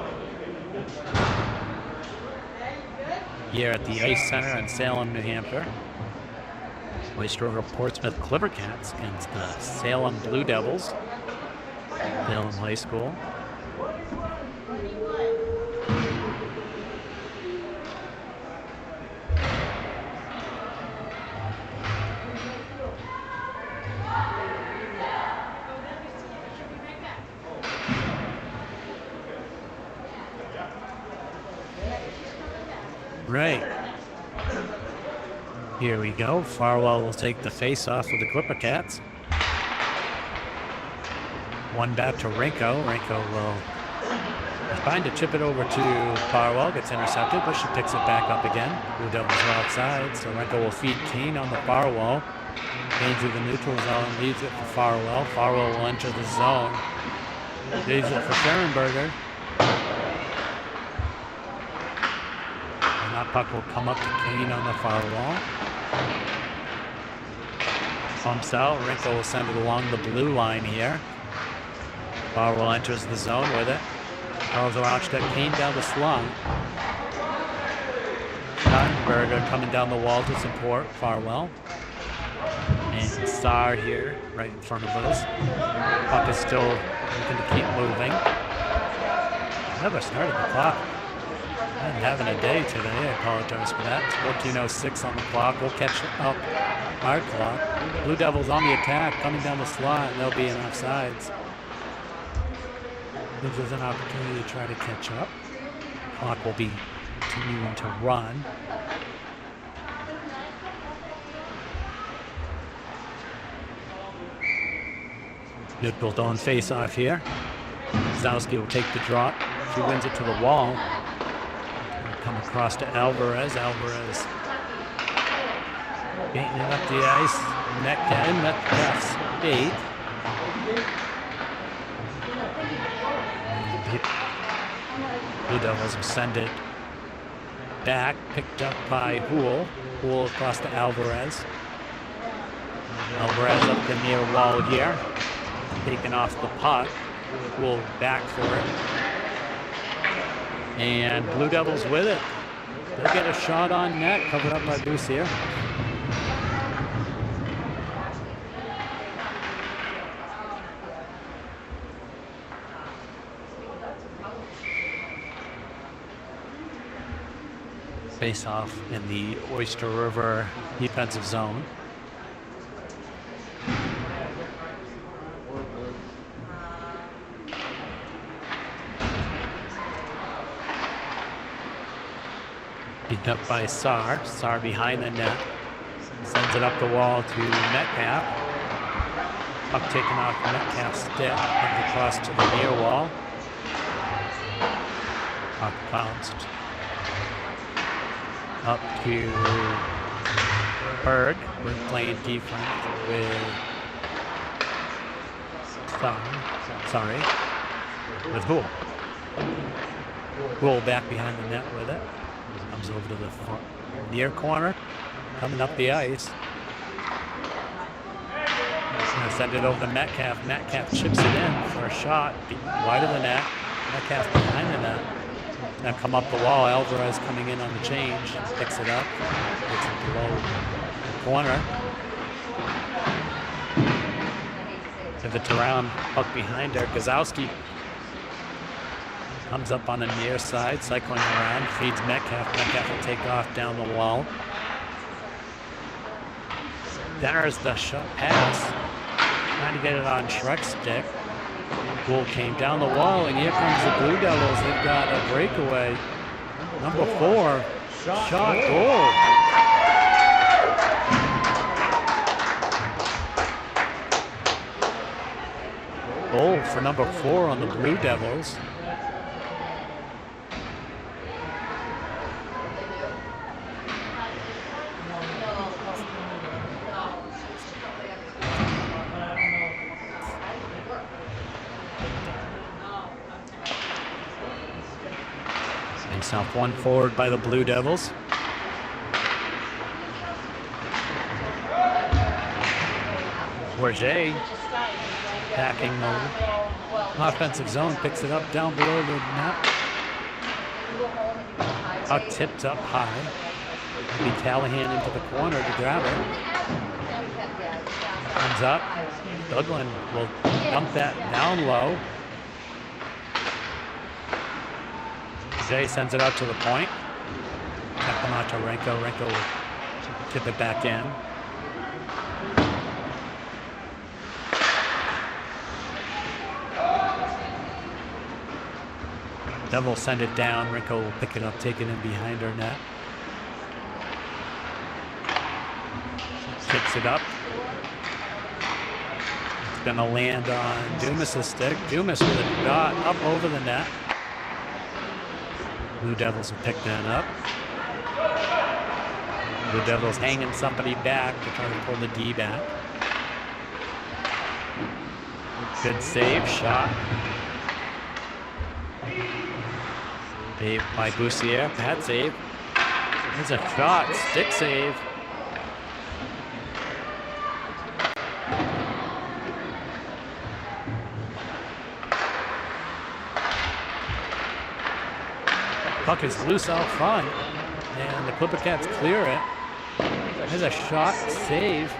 here at the Ice Center in Salem, New Hampshire. Oyster River-Portsmouth Clipper Cats against the Salem Blue Devils, Salem High School. Right. Here we go. Farwell will take the face off of the Clipper Cats. One back to Rinko. Rinko will trying to chip it over to Farwell. Gets intercepted, but she picks it back up again. Blue Devils are outside, so Rinko will feed Kane on the Farwell. Kane through the neutral zone, leaves it for Farwell. Farwell will enter the zone. Leaves it for Scherenberger. And that puck will come up to Kane on the Farwell. Pumps out. Rinko will send it along the blue line here. Farwell enters the zone with it. Carlos Arachta came down the slung. Scherenberger coming down the wall to support Farwell. And Star here, right in front of us. Puck is still looking to keep moving. Never started the clock. I'm having a day today. I apologize for that. It's 14:06 on the clock. We'll catch up our clock. Blue Devils on the attack, coming down the slot, and they'll be in offsides. This is an opportunity to try to catch up. Clock will be continuing to run. Good on face off here. Zowski will take the drop. She wins it to the wall. Come across to Alvarez. Alvarez getting it up the ice. Metcalf's 8. Blue Devils will send it back, picked up by Houle. Houle across to Alvarez. Alvarez up the near wall here, taking off the puck. Houle back for it. And Blue Devils with it. They'll get a shot on net, covered up by Bruce here. Face off in the Oyster River defensive zone. Beaten up by Sar. Sar behind the net. Sends it up the wall to Metcalf. Puck taken off Metcalf's stick. Comes across to the near wall. Puck bounced up to Berg. We're playing defense with Houle. Houle back behind the net with it. Comes over to the near corner, coming up the ice. Gonna send it over to Metcalf. Metcalf chips it in for a shot wide of the net. Metcalf behind the net. Now come up the wall. Alvarez coming in on the change. Picks it up. Gets it below the corner. Pivots around. Puck behind her. Gazowski comes up on the near side. Cycling around. Feeds Metcalf. Metcalf will take off down the wall. There's the shot pass. Trying to get it on Shrek's stick. Goal came down the wall, and here comes the Blue Devils. They've got a breakaway. Number 4, shot goal. Goal for number 4 on the Blue Devils. Off one forward by the Blue Devils. Bourget packing the Offensive zone picks it up down below the net. Puck tipped up high. Maybe Callahan into the corner to grab it. Comes up. Goodwin will dump that down low. Jay sends it out to the point. Can't come out to Renko. Renko will tip it back in. Devils send it down. Renko will pick it up, take it in behind her net. Kicks it up. It's going to land on Dumas' stick. Dumas with a dot up over the net. Blue Devils will pick that up. Blue Devils hanging somebody back to try to pull the D back. Good save, shot. Save by Boussier, bad save. There's a shot, stick save. Puck is loose out front, and the Clipper Cats clear it. There's a shot, save.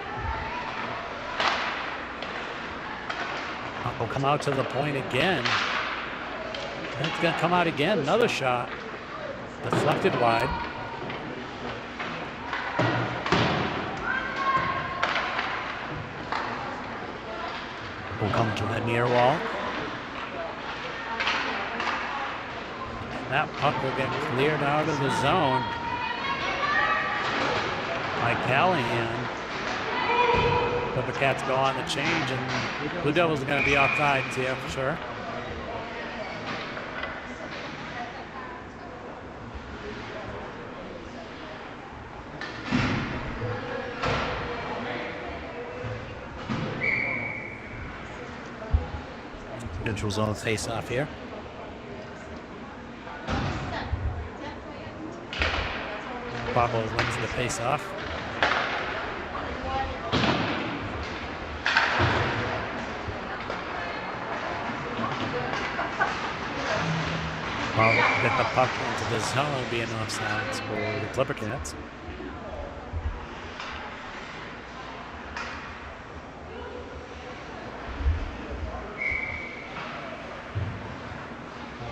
Puck will come out to the point again. And it's going to come out again, another shot. Deflected wide. Will come to the near wall. That puck will get cleared out of the zone by Callahan. Clipper Cats go on the change, and Blue Devils are going to be offside here for sure. Neutral zone face off here. Pablo wins the face-off. Pablo get the puck into the zone, being offsides for the Clipper Cats.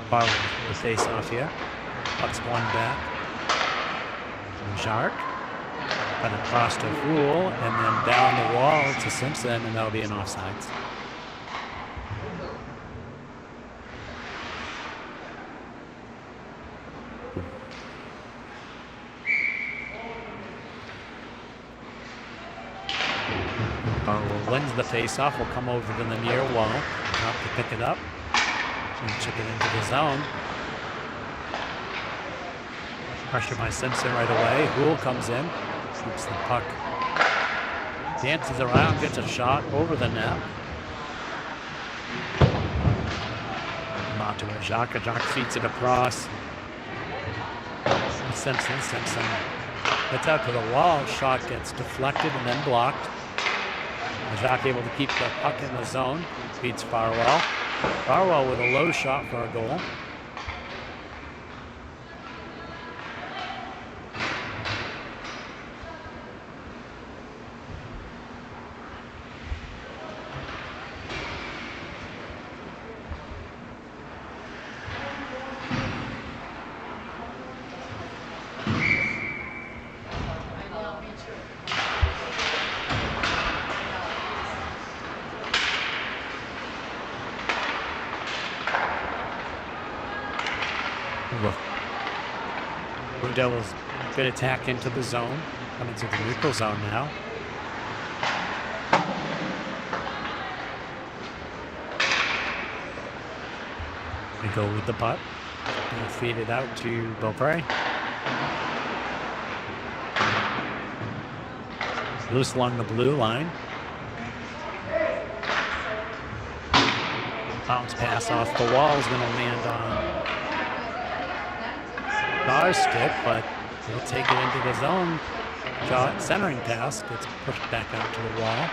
Pablo the face-off here. Puck's one back. Jark, and across to Fool, and then down the wall to Simpson, and that'll be an offsides. Wins the face-off, will come over to the near wall, up to pick it up, and chip it into the zone. Pressure by Simpson right away. Hool comes in, keeps the puck, dances around, gets a shot over the net. Come out to a Jacques. Jacques feeds it across. Simpson gets out to the wall. Shot gets deflected and then blocked. Jacques able to keep the puck in the zone. Beats Farwell. Farwell with a low shot for a goal. Blue Devils good attack into the zone, coming to the neutral zone now. We go with the puck and feed it out to Beaupre. Loose along the blue line. Bounce pass off the wall is going to land on Bar's stick, but he'll take it into the zone. Centering pass gets pushed back out to the wall.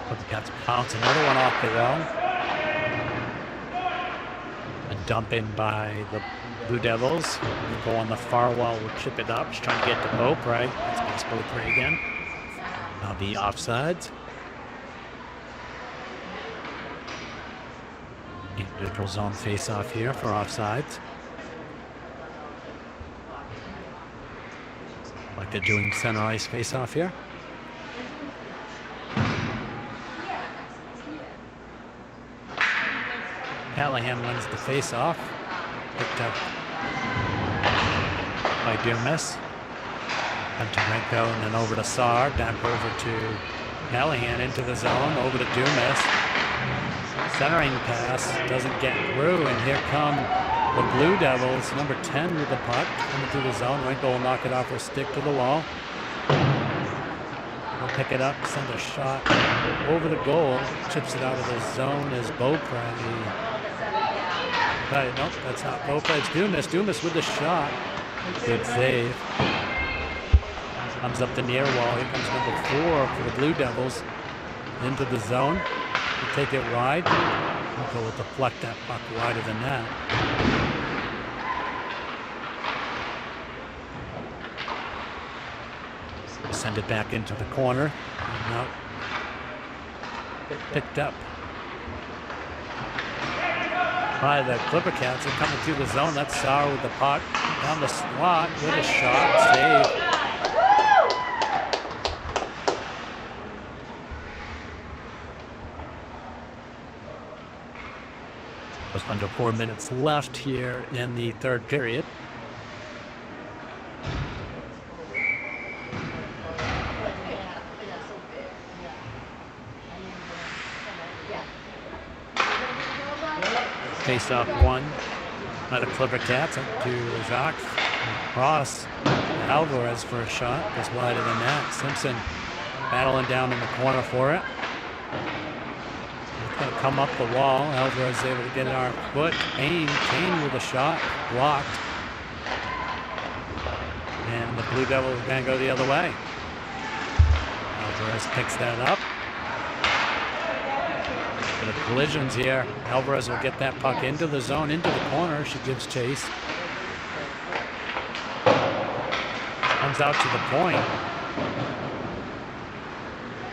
Put the Cats bounce another one off the wall. A dump in by the Blue Devils. Go on the far wall, will chip it up. Just trying to get to Beaupre. That's Beaupre again. Now the offsides. Individual zone face off here for offsides. Like they're doing center ice face off here. Callahan wins the face off. Picked up by Dumas. Up to Renko and then over to Saar. Back over to Callahan into the zone. Over to Dumas. Centering pass doesn't get through, and here come the Blue Devils. Number 10 with the puck coming through the zone. Renko will knock it off her stick to the wall. He'll pick it up, send a shot over the goal. Chips it out of the zone as Beaupre. Nope, that's not Beaupre. It's Dumas. Dumas with the shot. Good save. Comes up the near wall. Here comes number 4 for the Blue Devils. Into the zone. They take it wide. Renko will deflect that puck wider than that. Send it back into the corner. Now picked up by the Clipper Cats. They're coming through the zone. That's Saar with the puck. Down the slot with a shot. Save. Just under 4 minutes left here in the third period. Face off one by the Clipper Cats up to Jacques. Cross Alvarez for a shot. Just wider than that. Simpson battling down in the corner for it. It's going to come up the wall. Alvarez is able to get it on her foot. Kane with a shot. Blocked. And the Blue Devils are going to go the other way. Alvarez picks that up. The collisions here. Alvarez will get that puck into the zone, into the corner. She gives chase. Comes out to the point.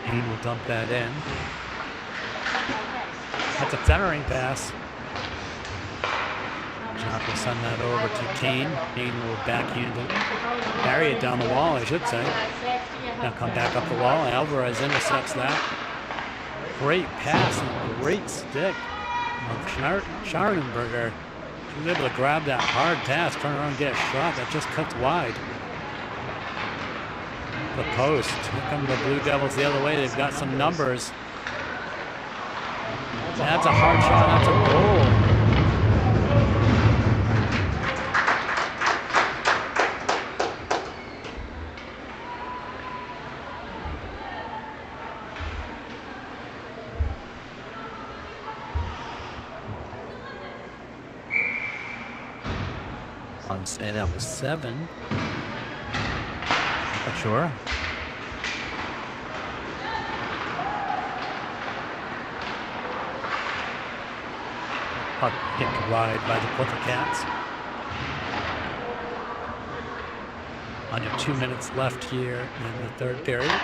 Kane will dump that in. That's a centering pass. Jock will send that over to Kane. Kane will backhand it. Carry it down the wall, I should say. Now come back up the wall. Alvarez intercepts that. Great pass and great stick of Scharnenberger. She was able to grab that hard pass, turn around and get a shot that just cuts wide. The post. Here come the Blue Devils the other way. They've got some numbers. That's a hard shot. That's a goal. I'd say that was 7. Not sure. Puck kicked wide by the Clipper Cats. Under 2 minutes left here in the third period.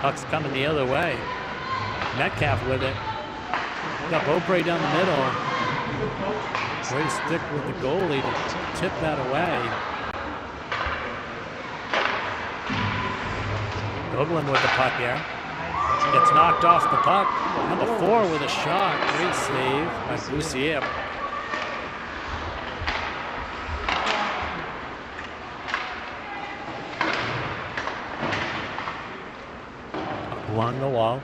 Puck's coming the other way. Metcalf with it. Got Beaupre down the middle. Great stick with the goalie to tip that away. Goodwin with the puck here. Gets knocked off the puck. Number 4 with a shot. Great save by Boussier. Along the wall.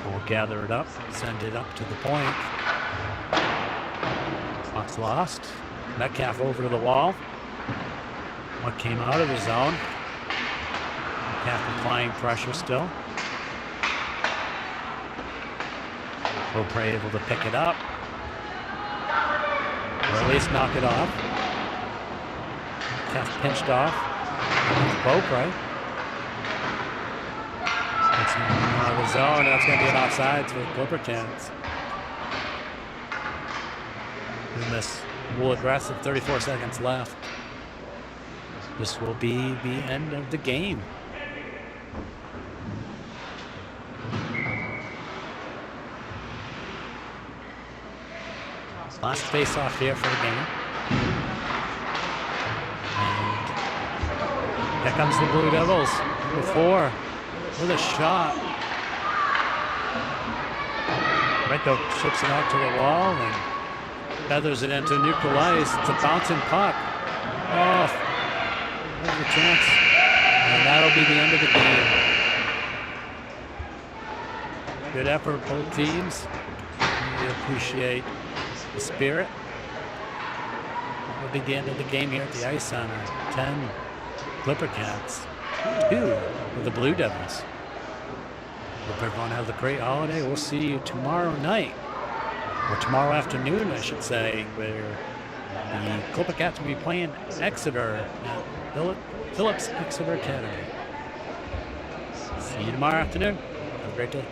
We'll gather it up, send it up to the point. Puck's lost. Metcalf over to the wall. What came out of the zone. Metcalf applying pressure still. Beaupre able to pick it up. Or at least knock it off. Metcalf pinched off. Beaupre. zone. That's going to be an offsides for the Clipper Cats. In this more aggressive 34 seconds left. This will be the end of the game. Last face-off here for the game. And here comes the Blue Devils. Number 4 with a shot. Rento chips it out to the wall and feathers it into neutral ice. It's a bouncing puck. Oh, there's a chance. And that'll be the end of the game. Good effort, both teams. We appreciate the spirit. That'll be the end of the game here at the Ice Center. 10 Clipper Cats, 2 with the Blue Devils. Hope everyone has a great holiday. We'll see you tomorrow night, or tomorrow afternoon, I should say, where the Clipper Cats will be playing Exeter at Phillips Exeter Academy. See you tomorrow afternoon. Have a great day.